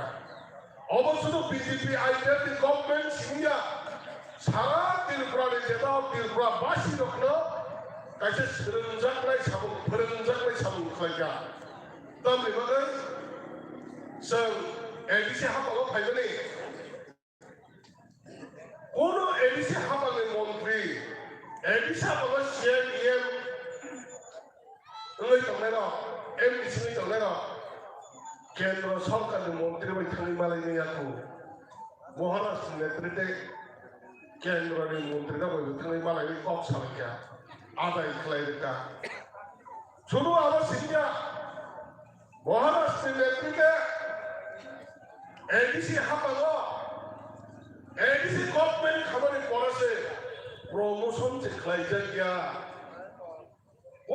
Speaker 4: अबसुद बीजेपी आईपीएफ नि गवर्नमेंट सिंगिया सारा त्रिपुरानि जेदाव त्रिपुरा बासि दखनो कायसे सोलोंजानाय सामुखलायगा तामनि बागै जों एडिसि हाबाव फाइबनि कोनो एडिसि हाबानि मन्त्री एडिसि हाबाव सीएम ओइ दंनाय एमडीसी दंनाय केंद्र सरकारनि मन्त्री बाय थांनि मालायनि आखु महाराष्ट्र नेतृत्वे केंद्रनि मन्त्री दा बाय थांनि मालायनि कक सालायगा आदाय खालायगा सुनु आरो सिंगिया महाराष्ट्र नेतृत्वे एडिसि हाबाव एडिसि गवर्नमेंट खामानि परासे प्रमोशन जे खालायजाया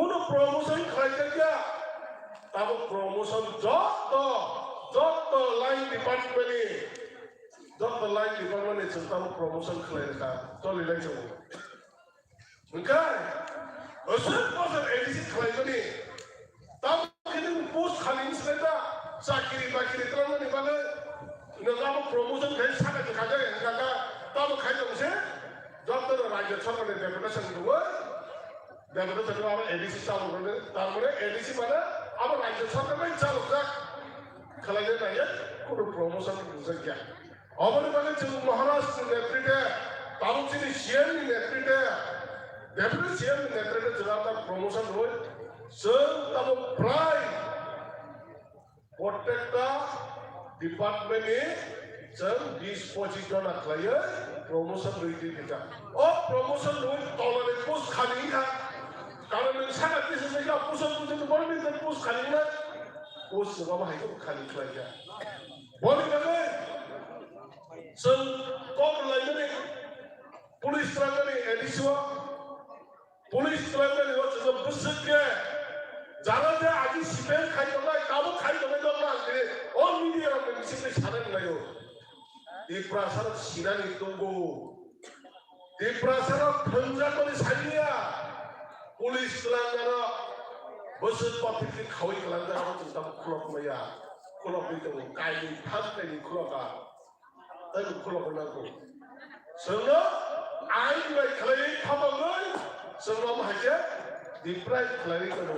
Speaker 4: उनो प्रमोशन खालायजाया ताबो प्रमोशन जत लाइन डिपार्टमेंटनि जों ताबो प्रमोशन खालायगा चलिलाय जों ओंखाय असर बसर एडिसि खालायबनि ताबो किदुं पोस्ट खालिनसैदा साखिरि बाखिरि खालामनानै बागै नोंगाबो प्रमोशन खाय सागाय खाजाय नोंगा ताबो खायदोंसे जत राज्य सरकारनि डेपुटेशन दङ डेपुटेशन आरो एडिसि चालु करे तारमाने एडिसि माने अब राज्य सरकारमै चालु खालायनो नायो कोनो प्रमोशन जायगा अबनि बागै जों महाराष्ट्र नेतृत्वे तालुकनि सीएम नि नेतृत्वे डेपुटी सीएम नि नेतृत्वे जोंहा प्रमोशन होय जों ताबो प्राय प्रत्येकटा डिपार्टमेंटनि जों 20-25 जन खालायो प्रमोशन होयो दिगा अ प्रमोशन होय तलनि पोस्ट खालिहा कारण नों सागा किसे जायगा पोस्ट बरनि पोस्ट खालिना पोस्ट नङाबा हायखौ खालि खालाया बनि बागै जों कम लायनानै पुलिस ट्राइबनि एडिसिवा पुलिस ट्राइबनि जों बोसोरके যারা যে আজি সিপেল খাই দলাই কাবো খাই দলাই দলা আনতে অল মিডিয়া রকম সিপে সারা নাইও দিপ্রাসার সিনানি দঙ্গো দিপ্রাসার ফঞ্জা করে সাইনিয়া পুলিশ তেলেঙ্গানা বসত পথে খাওয়াই তেলেঙ্গানা চিন্তা খুলক মাইয়া খুলক হইতো কাইনি থাকতেনি খুলকা তাই খুলক নাগো সঙ্গে আইন বাই খালাই খাবাই সঙ্গে মাইকে দিপ্রাই খালাই করো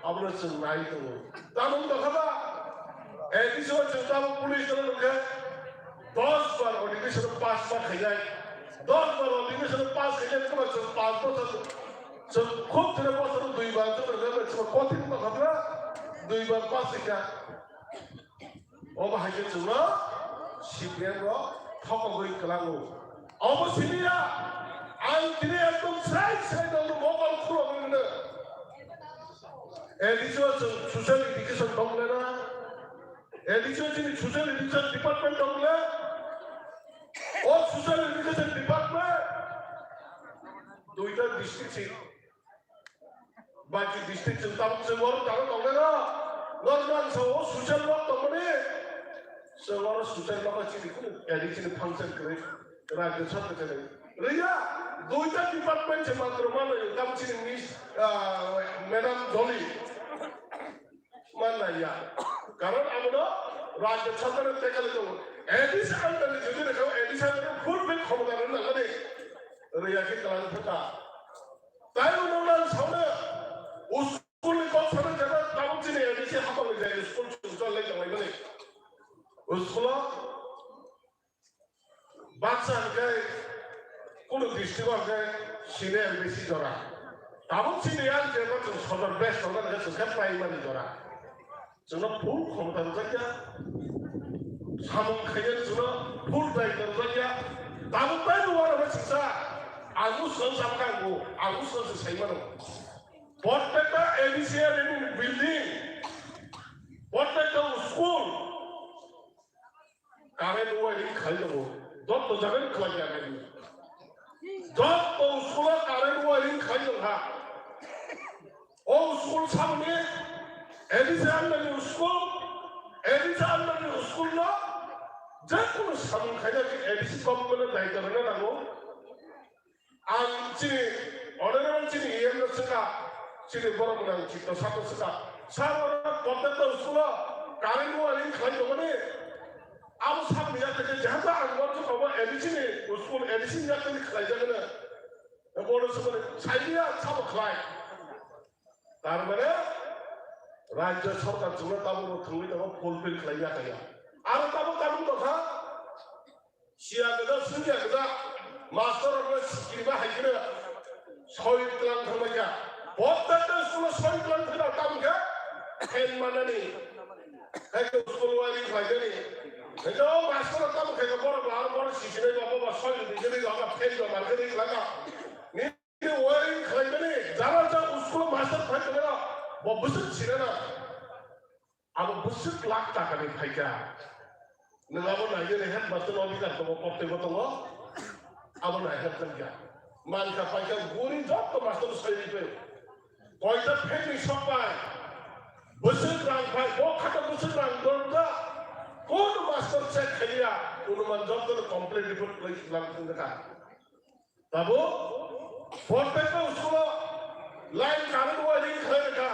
Speaker 4: আমরা সঙ্গ নাই তো তামন দেখাবা এডিশন চিন্তা পুলিশ তেলেঙ্গানা 10 বার অডিশন পাস বার খাই যায় 10 বার অডিশন পাস খাই যায় তোমার 5 বছর খুব ধরে বছর 2 বার তো কঠিন কথা না 2 বার পাস এটা অবহাইকে জন্য সিপিএম র ঠকগই কলাঙ্গো অবসিনিয়া আই তিনি একদম সাইড সাইড অন মোবাইল খুলো বলে এডিশন সোশ্যাল এডুকেশন দংলে না এডিশন তিনি সোশ্যাল এডুকেশন ডিপার্টমেন্ট দংলে ও সোশ্যাল এডুকেশন ডিপার্টমেন্ট দুইটা ডিস্ট্রিক্ট বাকি ডিস্ট্রিক্ট চিন্তা করছে বড় তারা দংলে না নরমান সহ সোশ্যাল ওয়ার্ক দংলে সবার সোশ্যাল ওয়ার্ক চিনি কোন এডিশন ফাংশন করে রাজ্য সরকার করে রিয়া দুইটা ডিপার্টমেন্ট মাত্র মানে দাম চিনি মিস ম্যাডাম জলি মানাইয়া কারণ আমরা রাজ্য সরকারের থেকে দেবো এডিশন যদি রেখো এডিশন ফুলফিল ক্ষমতা না মানে রিয়াকে কালান থাকা তাই উন্নয়ন সামনে স্কুল কনসার্ট যারা দাম চিনি এডিশন হাতে যায় স্কুল চলে যাওয়াই মানে স্কুল বাচ্চাকে কোন দৃষ্টিকোণকে সিনে বেশি জড়া দাম চিনি আর যে সদর বেশ সদর সংখ্যা প্রাইমারি জড়া जोंना फुल क्षमता जायगा सामन खायन जोंना फुल दायित्व जायगा दाबो बाय नङा आरो सिसा आगु सन सामखांगो आगु सन साइमानो प्रत्येकटा एडिसिएल बिल्डिं प्रत्येकटा स्कुल कारेन्ट वायरिं खालामनांगौ दत्त जागोन खालामया नायनि दत्त स्कुला कारेन्ट वायरिं खालामहा ओ स्कुल सामने एडिशन में स्कूल ना जब सामने खाया कि एडिशन गवर्नमेंट दायित्व रहना नांगौ आं चिनी ऑनरेबल चिनी एम नसका चिनी बरमनां चित्त सातो सका सारा प्रत्येक स्कूल कारेन्ट वायरिं खालामो माने आव सामने जाते जहां आं वर्क खाबा एडिशन स्कूल एडिशन जाते खालामजागोन बड़ समरे साइडिया साबो खालाय तार माने राज्य सरकार जोंना दाबो थांबाय दङ फुलफिल खालामनो हाया आरो दाबो दखा सिया गोजा सुनिया गोजा मास्टारनो सिकिबा हायगिरो 6 क्लास थांबायगा प्रत्येक स्कुल 6 क्लास थांबा दामखा फेन मानानि हायखौ स्कुल वारि खालामनि हेलो मास्टार दाम खायगा बड़ सिसिनै बाबा 6 दिनै लागा फेन मार्केटिं लागा नि वारि खालामनि जारा जा स्कुल मास्टार फायदोना बबुसुक सिनाना अब बुसुक लाख टाका नि फायगा नङाबो नायनो हेड मास्टार अफिसार दङ प्रत्येक दङ अब नायनो जायगा मानका फायगा गुरि जब मास्टार साइनिफ्राय कयटा फेननि सबाय बुसुक रां फाय ब खाता बुसुक रां दरजा कोन मास्टार चेक खालिया अनुमान जब कमप्लेन रिपोर्ट प्लेस लांथोंगा दाबो प्रत्येक स्कुल लाइन कारेन्ट वायरिं खालामगा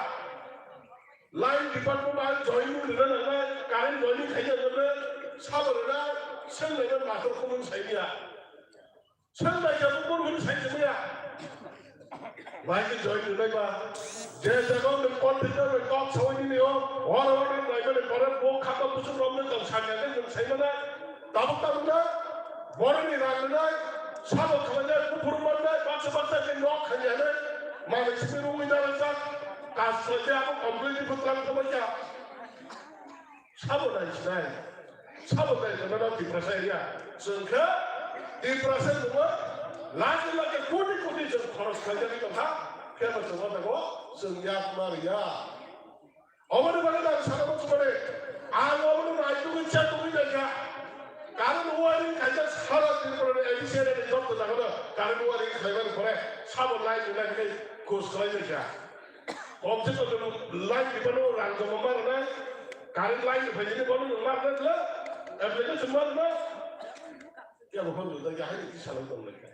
Speaker 4: लाइन डिपार्टमेंट में जॉइनिंग लेना है कारेंट जॉइनिंग खाया जाने साबरना संगले मास्टर को मन साइनिया संगले जब को मन साइनिया भाई के जॉइन लेना बा जे जगह में कंप्यूटर में टॉप सावनी ने हो और लाइब्रेरी पर वो खाता कुछ प्रॉब्लम तो साइनिया ने साइनिया तब ना बड़नी रागना साबो खाया पुरमना बात के नॉक खाया ने माने स्पिरो में डालता कास्टले आबो कमप्लिटली फुटलां खाया साबो नाय साबो ना दिप्रासा एरिया जोंखो दिप्रासा दङ लागे लागे कोटी जों खरस खालामनानै दंहा केबो जों दङ जों याद मारिया अमर बागे दा साराबो सुबरे आं अमर नायतो मिथिया दङ जायगा कारण वायरिं खायजा सारा दिनफोर एडिसिएल जब जागोन कारण वायरिं खालामनानै परे साबो लाइन लाइन कोर्स खालामनाय kongsi ko line di mana orang jom mamar na kari line di bawah ni baru mamar na tu aplikasi mamar na ya bukan tu dah hari ini salah tu lagi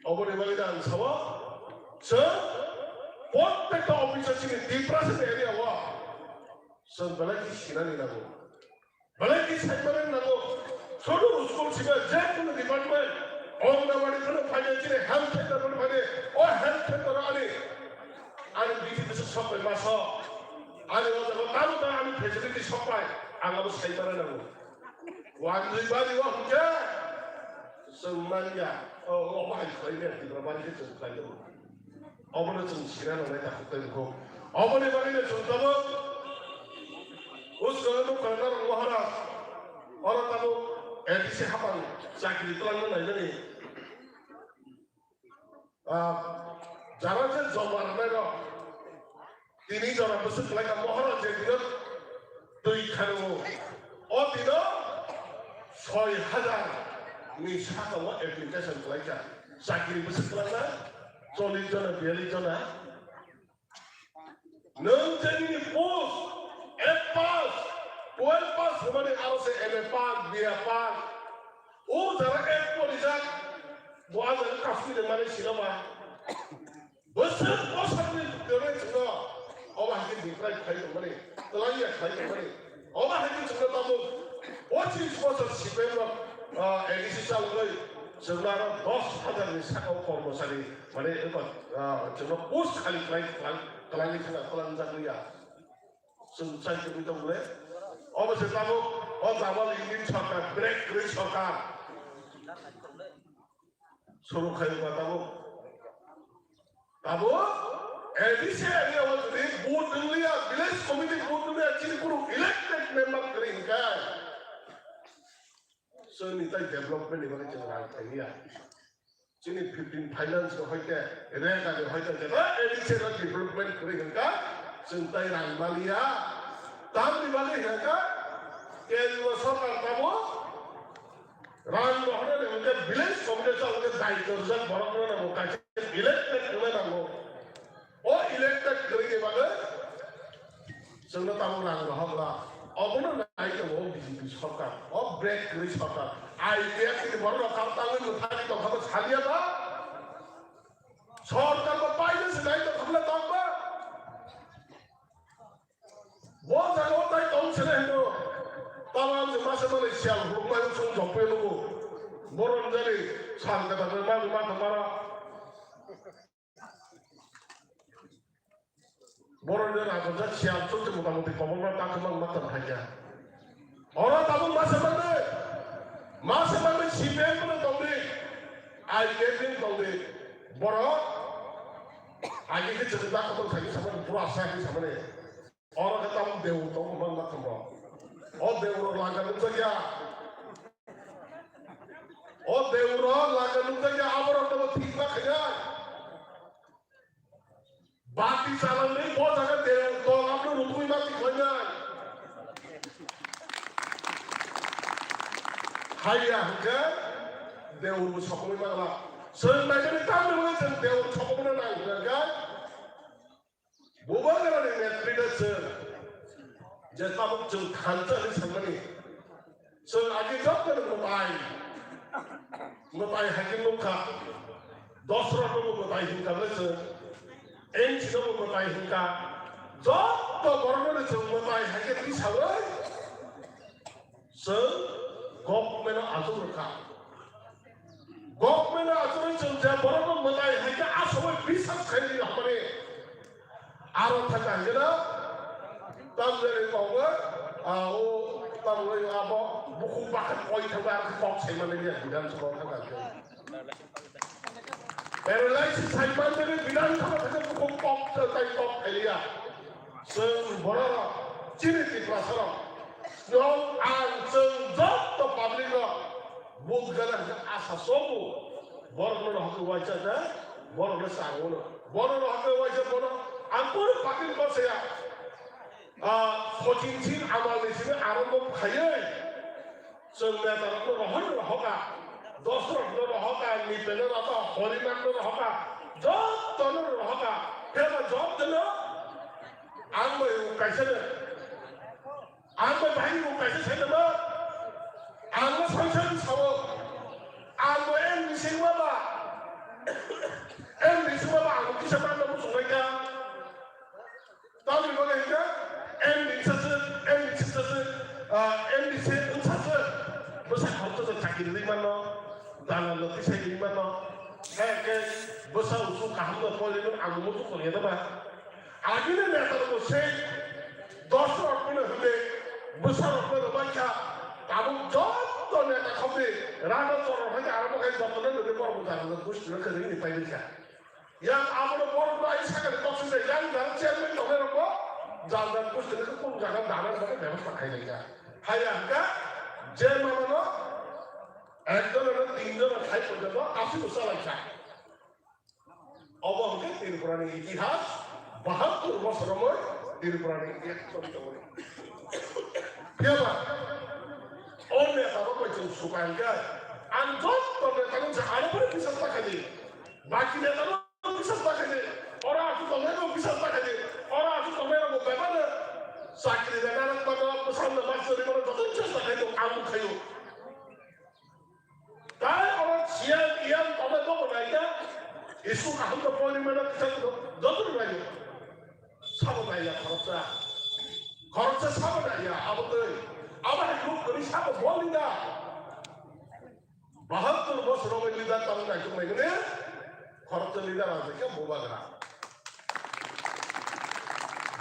Speaker 4: awak ni bagi dah sawa se প্রত্যেকটা officer ছিল depression area ওয়া সব বেলাকি সিনানি লাগো বেলাকি সাইবারেন লাগো ছোট school ছিল যে কোনো ডিপার্টমেন্ট অঙ্গনওয়াড়ি কোনো ফাইন্যান্সিয়াল হেলথ সেন্টার কোনো ফাইনে ও হেলথ সেন্টার আমি বিটিতে সব মাস আমি ওদের তাও তো আমি ফেসিলিটি সব পাই আগামী সাইবারেন লাগো ওয়ান দুই বাড়ি ওয়া হুকে সম্মানিয়া ও ভাই খাইলে ডিপ্লোমাটিকে চল খাইলে 어머니 좀 지나는 애 다 그때고 어머니 말이네 준다고 우스가도 걸나는 거 하나 얼었다고 에디시 하방 자기리 떠나는 애들이 자라제 저만하면 তিনি যারা বসে লাগা মহারাজ যেদিন দুই খানো অদিন ৬,০০০ নি সাকাও অ্যাপ্লিকেশন লাগা চাকরি বসে লাগা 40 জন 42 জন নঞ্জনি পোস্ট এ পাস 12 পাস মানে আরো সে এম পাস বিএ পাস ও যারা এক পরিজাত বাজার কাফিলে মানে সিনেমা বসে বসে করে ছিল অবাহিত ডিপ্রাইভ খাই মানে তলাইয়া খাই মানে অবাহিত ছিল তাবো 25 বছর সিপেম এডিসি চালুই जोंनारो 10,000 साखाव कर्मचारी माने जोंना पोस्ट खाली खालामनाय खालामजागैया जों साइकेलनि दंले अबसे ताबो अजाबाल इंडियन सरकार ब्रेक गै सरकार शुरू खायबा ताबो एडिसि एरिया वजदि बुथ दंलिया विलेज कमिटी बुथ दंलिया चिनि कुरु इलेक्टेड मेंबर करिनका जोंनि ताइ डेभलपमेन्ट एबा जों रायखाया जोंनि 15 फाइनान्स हयते रेगा हयते जेबा एडिसनाल डेभलपमेन्ट करिगोनका जों ताइ रांमालिया दामनि बागै हेका केन्द्र सरकार ताबो रां महरे लेवलके विलेज कमिटी चालके दायित्वजों बरनो नांगौ कासे इलेक्टेड होनो नांगौ ओ इलेक्टेड करिगे बागै जोंनो ताबो रां हगला 어머나 나이가 뭐 비즈니스 सरकार 어 ब्रेक गई सरकार आईपीएफ की बड़ा कामतांग में थाली तो हम छालिया था सरकार को पाइले से नहीं तो हमला तांबा वो जगह होता है कौन से नहीं तो तमाम से मासे माले सियाल रुमाल सुन जोपे लोगो बोरन जली सांग का तो माँ तुम्हारा बोरन आगो जा सियाल सुन से मोटा-मोटी कमल ताकमang matan haja orang tahu masa mana CPM pun tahu deh IPM tahu deh boro आगे के cerita kamu lagi sama puasa lagi sama deh orang ketemu dewa tahu mang matan bro oh dewa laga nunggu saja oh dewa laga nunggu saja orang tahu tiba kaya बाकी सालों में बहुत अगर दे तो आप लोग रुपये बाकी खोजना हाइया हमके देवुर छपने मांगला सोन मैंने काम में मुझे देवुर छपने ना इधर बुबा करा ने नेत्रिका से जैसा हम जो खानचा नहीं समझने सोन आगे जब कर मुबाई हकीम लोग का 10 लोग मुबाई हिंका में से 엔지도 뭐 많이 hinka 저또 버르는 정말 많이 하게 비사고 서 government 아주 그렇다 government 아주는 진짜 버르는 뭐 많이 하게 아서왜 비사 খাইলি আমারে আরো থাকা গেলা তামরে কও ও তামরে আবো বুকু বাকা কই থাকা কক সাইমানে নিয়া বিধান সভা থাকা Paralysis Saipan dari bidang sama saja bukan pop serta pop elia. Sembarang ciri di pasar. Yang anjing to public bukan asas sobu. Baru nak wajah dah, baru nak sangun. Baru nak wajah baru. Ampun pakai kau saya. 14 amal di sini aram kaya. Semua orang tu rohan rohaka. Dasharath হকা নিপেলের হকা Harinath হকা যত হকা Theo mà job cho nó ang mo yung kaisa na ang mo bahay yung kaisa sa nama ang mo sansan sawo ang mo em singwa ba em singwa ba ang kisa ba mo sungai ka tao ni mo na hika em sasa em sasa basta harto sa chakiri ni mano dalan lo kisa ni mano ke basta usu kaham na pole no ang mo to pole na ba আগে নেতার বসে 10 রকমের হলে বসা রকমের বাচ্চা এবং যত নেতা হবে রানা চরণ হয়ে আরম্ভ করে যত নেতা কর্মচারী গোষ্ঠী করে নিয়ে পাই দেখা ইয়াং আমরা বড় ভাই সাগরে কষ্ট ইয়াং যারা চেয়ারম্যান হবে রকম যার যার গোষ্ঠী কোন জায়গা দানের মতো ব্যবস্থা খাই দেখা হাই আঙ্কা যে মামানো একজনের 3 জন 6 পর্যন্ত 80 বছর লাগছে অবহকে ত্রিপুরার ইতিহাস 72 বছর সময় ত্রিপুরার ইতিহাস চলিত করে অন্য তারা কয়েকজন সুকাঙ্কা আন্তর নেতানো যে আরো করে বিশ্বাস দেখাবে বাকি নেতানো বিশ্বাস দেখাবে ওরা আসু তোমরা বিশ্বাস দেখাবে ওরা আসু তোমরা ব্যাপারে চাকরি দেখার সামনে মাস্টারি মানে যত চেষ্টা খাইতো আম খাইও তাই ওরা শিয়াল ইয়াল তবে দেবো না এটা ইস্যু কাহন্ত পরিমাণে যত লাগে 사보다야 걸었자 사보다야 아무튼 아마리 그리 사보 뭘린다 마하토 버스로 밀리다 땅을 가지고 내그네 걸었자 리다라서 그냥 뭐 받으라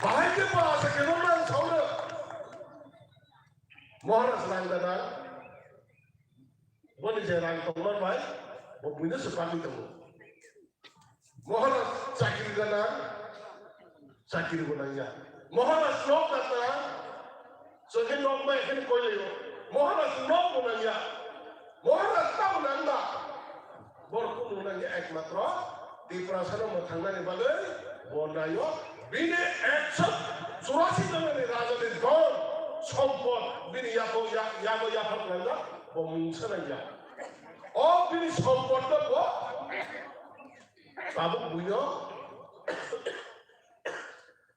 Speaker 4: 마하이게 봐서 개놈만 서울에 뭐 하나 쓰란다나 뭐니 제랑 동만 와이 뭐 문에 스파기 되고 뭐 하나 짜기리가나 চাকরি বনাইয়া মহারাজ লোক দাতা সকে লোক মা এখানে কইলেও মহারাজ লোক বনাইয়া মহারাজ তাও নান্দা বরকু বনাইয়া একমাত্র ত্রিপুরাসানো মথাংনানি বাগে বনাইও বিনে 184 জনের রাজনীতির দল সম্পদ বিনি ইয়াকো ইয়াফাক নান্দা বমুংছানাইয়া ও বিনি সম্পদ বাবু বুইও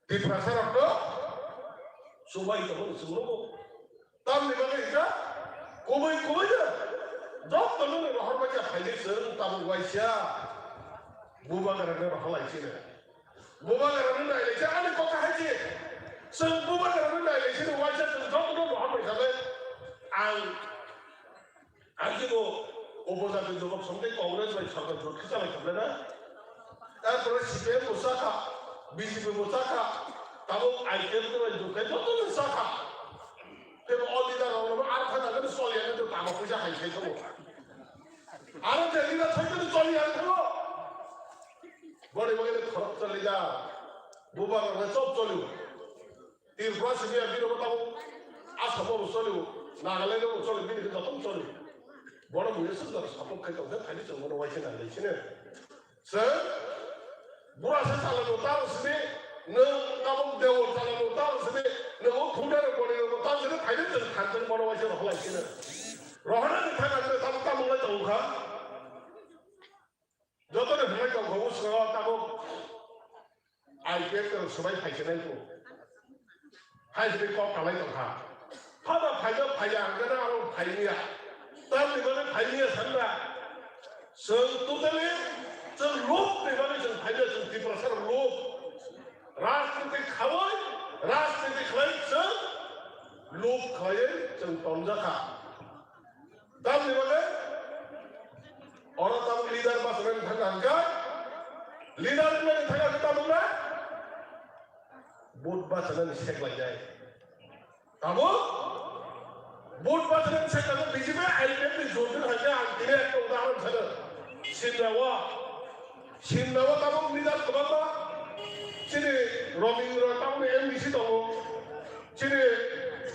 Speaker 4: di prasarap do subay to surugo tam ni bale ita kobai da dok to no rohor ba ja phaile sung tam waisya buba garane rohlai chine buba garane na ile ane ko ka haje sung buba garane na ile chine waisya sung dok to rohor ba jabe ang ki bo opozite jobok songe congress bai sarkar jot khichala chale na তারপরে CPM মোসাকা BJP মোসাকা তাও IM তো জুকে যত মোসাকা তেমন অলিদার হলো আর কথা না চলি আনে তো টাকা পয়সা খাইছে তো আর যে লিডার থাকতে তো চলি আনে তো বড় বড় খরচ চলে যা বুবার না সব চলিব ত্রিপুরা সিপিএম বিরোধ তাও আসামও চলিব নাগাল্যান্ডও চলিব বিরোধ যত চলিব বড় মুয়েছে তো সাপোর্ট খাইতে হবে খালি চলবো না ওয়াইছে না লাইছে স্যার বুড়াসে চালানো তার সে নবম দেওর চালানো তার সে নব খুঁটার পড়ে তার সে খাইলে তো খানতে বড় হয়েছে রহলাইছে না রহনানি থাকাতে তার তামলে চৌখা যতনে ভেঙে যাও ঘবুস তাবো আইপিএল তো সবাই খাইছে নাই তো খাইছে কক কালাই চৌখা ফাদা ফাইজা ফাইজা আঙ্গানা আর ফাইনিয়া তার নিবানে ফাইনিয়া সানরা সং তোতালে जों लोक देवाने जों फाइदा जों ত্রিপুরাসার लोक राजनीति खावाय राजनीति खालाय जों लोक खाय जों तंजाखा दाम निबाले और ताम लिडार बासरेन थांगा लिडार में थांगा तामुना बुट बासरेन सेकलाय जाय तामो बुट बासरेन सेकलाय बिजिबे आइलेन नि जोरन हाजे आं दिने एक उदाहरण थानो 신나와 따봉 리더 그만봐 지네 로밍으로 따봉 MBC 동호 지네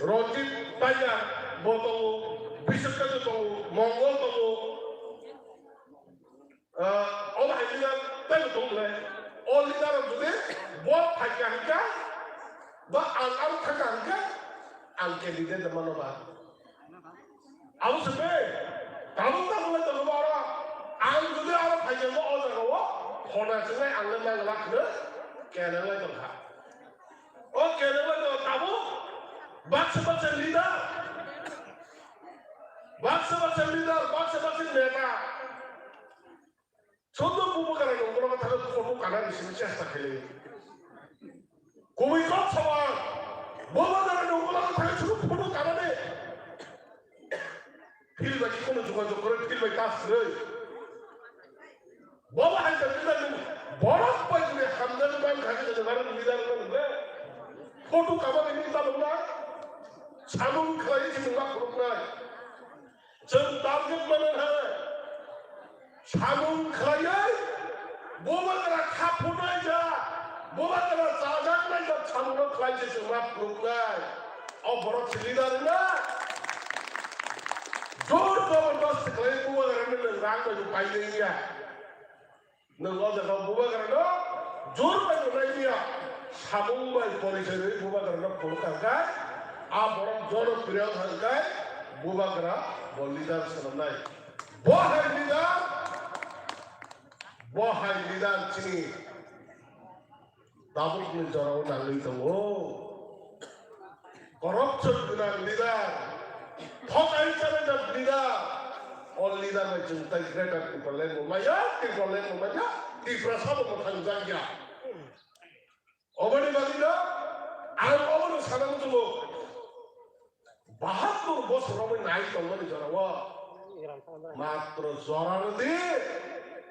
Speaker 4: 런짓 바야 모동호 비석까지 동호 몽골 동호 어느 한리더 따로 동호래 올리다는 중에 뭐 하게 하니까 뭐 안아로 하게 하니까 안게 리더들 만나봐 아무튼 왜 따봉 따봉을 떠나봐라 안 그대 알아 발견도 어쩌고 혼나서는 안 된다고 막그 কেনেলাই দরকার ও কেনেলাই দরকার তাবো বাচ্চা লিডার বাচ্চা নেতা ছোট বুবুকারা কোনো কথা ফটো কানা হিসেবে চেষ্টা খেলে কবি কম সবার বোমাদারা নৌকলা থাকে শুধু ফটো কানানে ফিল বাকি কোনো যোগাযোগ করে ফিল বাই কাজ করে বাবা হাইতে লিডার বরফ পাইলে হামদান বান খাকে যেন লিডার করে ফটো কামাবে নিতা না সামন খাই যে মুখা ফটো নাই जों टारगेट मोनो है सामुं खायै बबागरा खाफुनाय जा बबागरा जाजानाय जा सामुं खायजे जों मा फुंनाय अ बरफ लिडार ना जोर जबरदस्त खाय बबागरा नों रां बायदि बायनायनिया नों अजागा बबागरा न जोर बायदि नायनिया सामुं बाय परिचय बबागरा न फुंखाय आ बरफ जन प्रिय थांगाय बबागरा লিডার সামনাই বহাই লিডার চিনি দাবুকনি জরাও নালি দङ करप्शन गोनां लिडार थगाय जानाय लिडार अल लिडार बाय जों ताइ ग्रेटार पिपललेन ममाया पिपललेन ममाया दिफ्रा साबो थांजांगिया अबनि बादिना आं अबनि सानांगौ दङ बाहादुर बसराव नाय दंमोन जरावा मात्र जरानो दे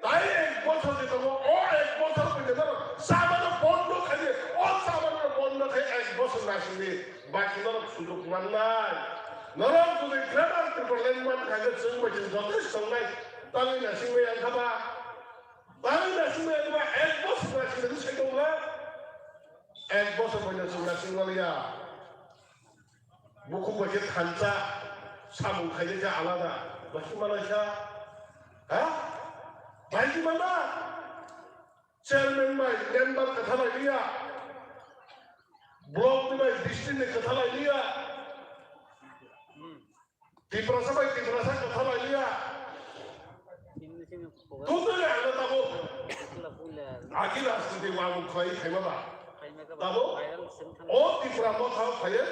Speaker 4: ताई एक बছর दितो ओ एक बছর पहिले तर सामानो बन्द खाले ओ सामानो बन्द खाय एक बছর नासिदि बाकी नर सुजुग माननाय नरम जुदि ग्रेटार पिपललेन मान खाले जों बायदि जथेस्ट संनाय तानि नासिंबाय आंखाबा तानि नासिंबाय आंखाबा एक बছর नासिदि सेदोंला एक बছর पहिले जों नासिंगालिया बुकुम बायदि थांजा सामुं खायजा आलादा बाकी मालायसा हा बायदि माना चेयरमैन बाय मेंबर कथा लायलिया ब्लॉक बाय डिस्ट्रिक्ट कथा लायलिया तिप्रासा बाय तिप्रासा कथा लायलिया तुमने आना ताबो आगे राष्ट्रपति वामु खाई खाइमाबा ताबो ओ तिप्रा म थाव खायो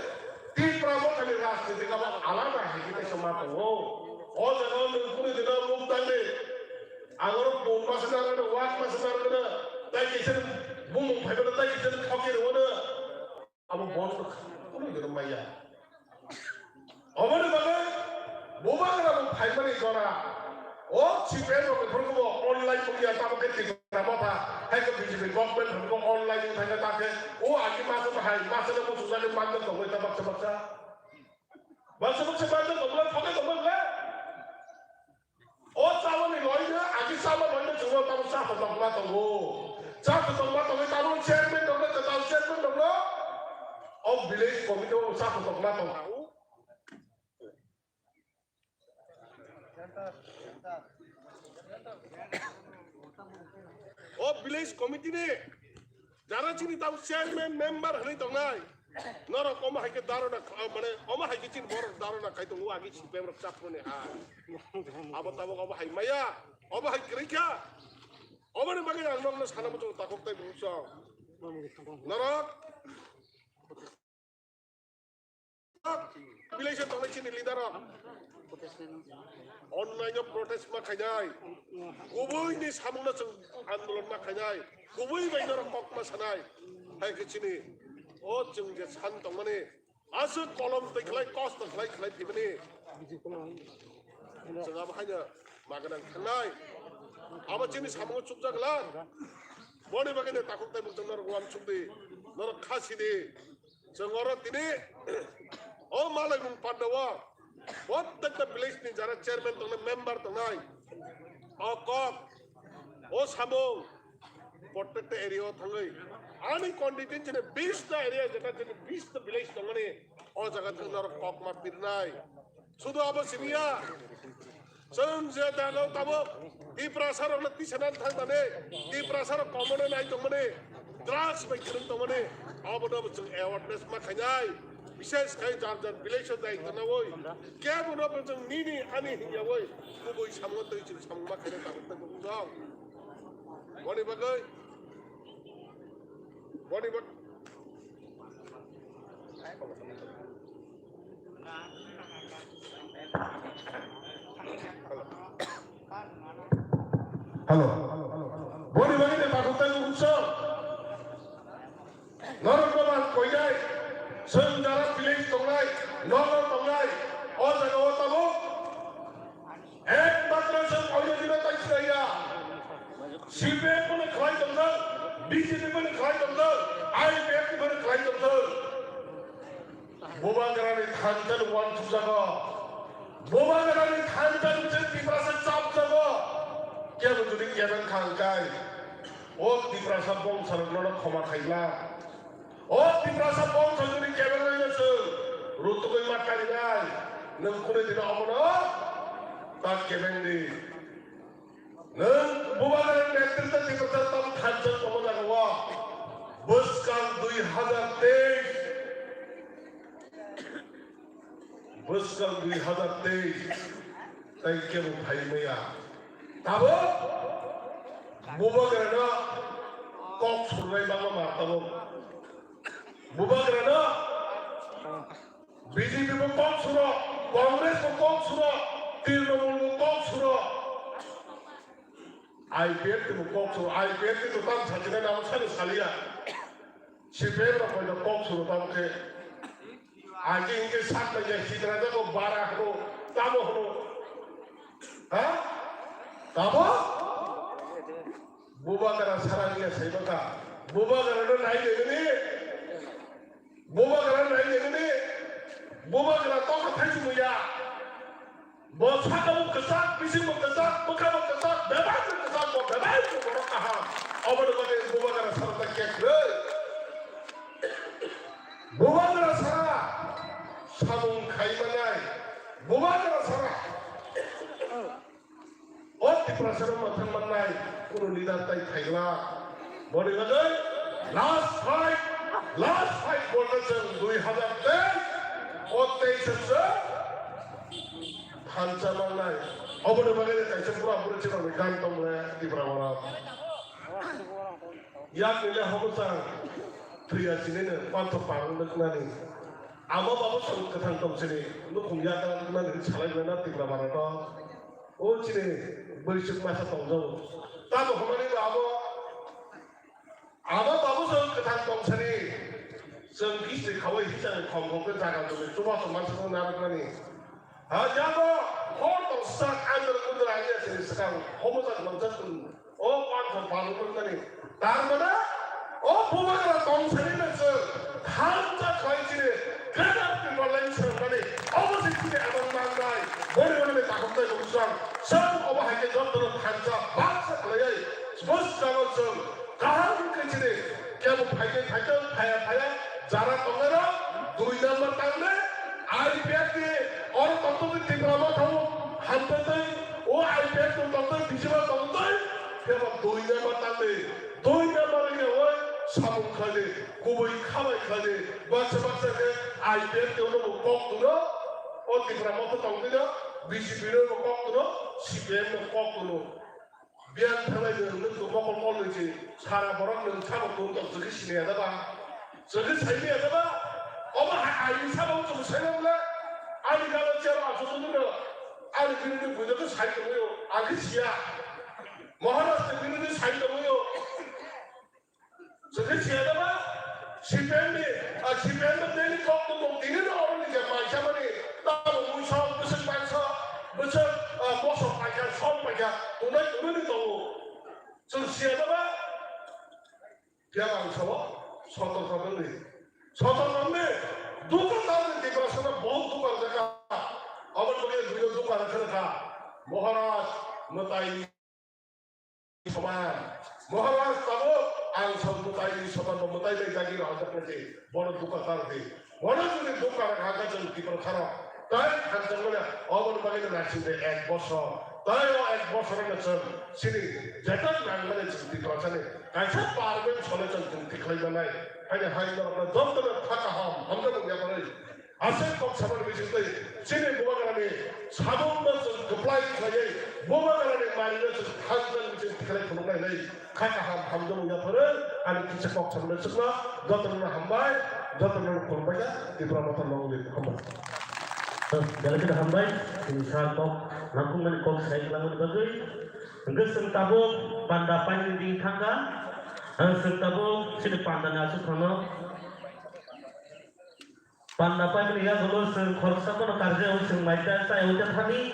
Speaker 4: तिप्रा म खाली राष्ट्रपति का आलादा है कि समातो ओ जगह में कुने दिन मुख दाले आगर बोम मासनार वाक मासनार ताई किसे बुम फाइबा ताई किसे ठकेर होनो अब बन्द कुने दिन माया अबनि बागे बोबागरा फाइबानि जरा ओ चिपेन बेफोरखौ अनलाइन मुगिया ताबके तिग्रा माथा हायको बिजेपि गभर्नमेन्ट फोरखौ अनलाइन थांगा ताके ओ आगि मासो हाय मासो मुसु जाने माननो दंलै ता बाक्सा बाक्सा दंलै ठके दंलै ओ चावनि लयनो आगि सामा लयनो जोङो ताबो साफा दंला दंगो साफा दंला दंलै ताबो चेयरमैन दंलै ताबो चेयरमैन दंलै ओ विलेज कमिटी साफा दंला दंगो ओ विलेज कमिटी ने जारा चिनि ताबो चेयरमैन मेंबर हनै दंनाय नर कम हाइके दारोना माने अमा हाइके चिन बर दारोना खाइ दंगो आगि सिपेम चापने हा अब ताबो अब हाइ माया अब हाइ ग्रेखा अबनि बागे आं नंनो सानामो जों ताकक ताइ बुसो नरक विलेज दंनाय चिनि लिडार अनलाइन प्रोटेस्ट मा खायनाय गुबैनि सामुंना जों आन्दोलन मा खायनाय गुबै बायदर कक मा सानाय हाइके चिनि ओ जों जे सान दंमाने आसो कलम दैखलाय कस्ट दैखलाय दिबनि जों अब हायनो मागना थांनाय अब चिनि सामुं चुप जागला बनि बागेने ताकक ताइ बुजों नर वाम चुपदि नर खासिदि जों अर दिने ओ मालाय मुं पान्डवा प्रत्येकटा विलेजनि जारा चेयरमैन दंनाय मेंबर दंनाय ओ कक ओ सामुं प्रत्येकटा एरियायाव थाङै आंनि कन्डिटेन्सनि 20टा एरिया जेटा जोंनि 20टा विलेज दंमाने ओ जागा थांनार कक मा बिरनाय सुदु अब सिनिया जों जे दागाव ताबो दिप्रासाराव तिसना थांनानै दिप्रासाराव कमन नाय दंमाने ड्राग्स बाय खरं दंमाने अबनो जों एवारनेस मा खायनाय विशेष खाय जार जार विलेज दाय तनावै के बनो जों निनि आनि हियावै गुबै सामो दै जों साममा खायनाय ताबो बुंदों बनि बागै Body but Hello. Body body ne pakutan unsur. Norok norok koyai. Sendara pilih tonglai. Norok tonglai. Oh jaga oh tamu. Ekmatra sen koyai dina tak saya. CPF pun kelai tongal. BJP pun kelai tongal. IPF pun kelai tongal. Boba kerana thantan wan tu jaga. Boba kerana thantan jadi perasa cap jaga. Kaya menjadi kiaran kangkai. Oh di perasa bom sarana khoma khaila. Oh di perasa bom sarana kiaran lainnya se. Rutu kau mat kali nai. Neng kune tidak amona. Tak kiaran di. Neng bubaran netrita di perasa tam khancan amona kawa. Bus kan 2023. Bus kan 2023. Thank you bhai maya. Tabo, buba kerana kok surai bangga martabo. Buba kerana BJP pun kok surah, Kongres pun kok surah, Trinamool pun kok surah, IPF pun kok surah, IPF itu tam sajina nama sana salia. CPF apa itu kok surah tam ke, aja ingke sak saja citra itu ko barah ko, tabo ko, ha? Tabo? Buba kerana sarangnya saya bangga. Buba kerana naik ini. Buba kerana naik ini. Buba kerana tokat haji muya. Bos hakamu kesak, bisimu kesak, mukamu kesak, bebas kesak, bebas orang kaham. Apa dengan buba kerana sarang tak kira? Buba kerana sarang, sabung kai manai. Buba kerana sarang. Oh di perasaan macam mana? Kuno lihat tay Thailand. Boleh lagi? Last fight boleh sen 2010. Oh teisese. Hanca mana? Oh boleh bagaimana? Kaisa pura cina gantung le di perawat. Yang ini hamusan pria sini ni pantu pangun nani. Ama babu sang ketangkap sini. Lu kumyakan nani salai mana di perawat. Oh cini berisik masa tongjol. Tahu kemana babu? Ama babu sang ketangkap sini. Sengkis di kawai hisan kongkong kejagaan tu. Cuma semasa tu nak ni. Jago hormat sak anda kudranya sini sekarang. Homosan macam tu. Oh pantu nani. Tarmana? Oh bukan orang tong sini nasi. Hantar kau cini. Kenapa people lain sini? Apa sih cini abang mangai? Boleh takut tak berusaha. Semua orang hanya jodoh terus hantar. Bangsa kelihai. Bos jangan sem. Kahar ke cini. Kau payah. Jarak tongera. 2 number tangga. IPF ni orang tonton di berapa tahu hantar tu. Oh IPF tu tonton di mana tonton? Kau 2 number tangga. 2 number ni orang sabun kali, kubur kawai kali. Baca ke IPF tu orang kok tu no. Oh di berapa tu tonton dia? BJP ni kok tu no. CPM ni kok tu no. Biar thangai ni tu kok ni. Sarah orang ni sabun tu untuk segi sini ada bah. Segi sini ada bah. Oma ayi sabun tu saya mula. Ayi kalau cerah tu tu no. Ayi bini ni bujuk tu saya tu yo. Ayi sia. Maharashtra bini ni saya tu yo. Segi sia ada bah. CPM ni kok tu no. Ini ni orang ni jangan macam ni. Tahu musuh besar bangsa. Besar musuh pajak, som pajak. Tunan ni tahu. So sia ada bah. Dia bangsa bah. Soto ni. Soto ni. Dukanan di perasaan बहुत दुकान जगह. Awal bagi video दुकान kerja. Maharashtra mutai saman. Maharashtra tahu ansam mutai lagi rahat kerja. Boro dukanan di. Boro tu dukanan agak jauh di perkara. Tapi kerja mana? Awal bagi nasi deh ek bosor. Tapi ek bosor ni sini. Jatuh mana di perasaan ni. Kaisa parmen soalnya jauh di kelai mana? Hanya orang doktor takaham. Hamzah punya apa ni? Asyik kok sabar bising tu. Sini bukan kerana sabun masuk supply saja. Bukan kerana mana tu hantar bising kelai hangnainai kha kaham hamjong yaphore ani kicha kok chamle chukna jotono hambai jotono khulbai dibra mata longli hambai
Speaker 1: Dalam kita hambai, ini saat kok langsung menikok saya kelangun bagai, geseng tabung pandapan di tangga, geseng tabung sini pandan asuh kano, pandapan ini ya kalau seng korsa kono karja useng maida saya udah tadi.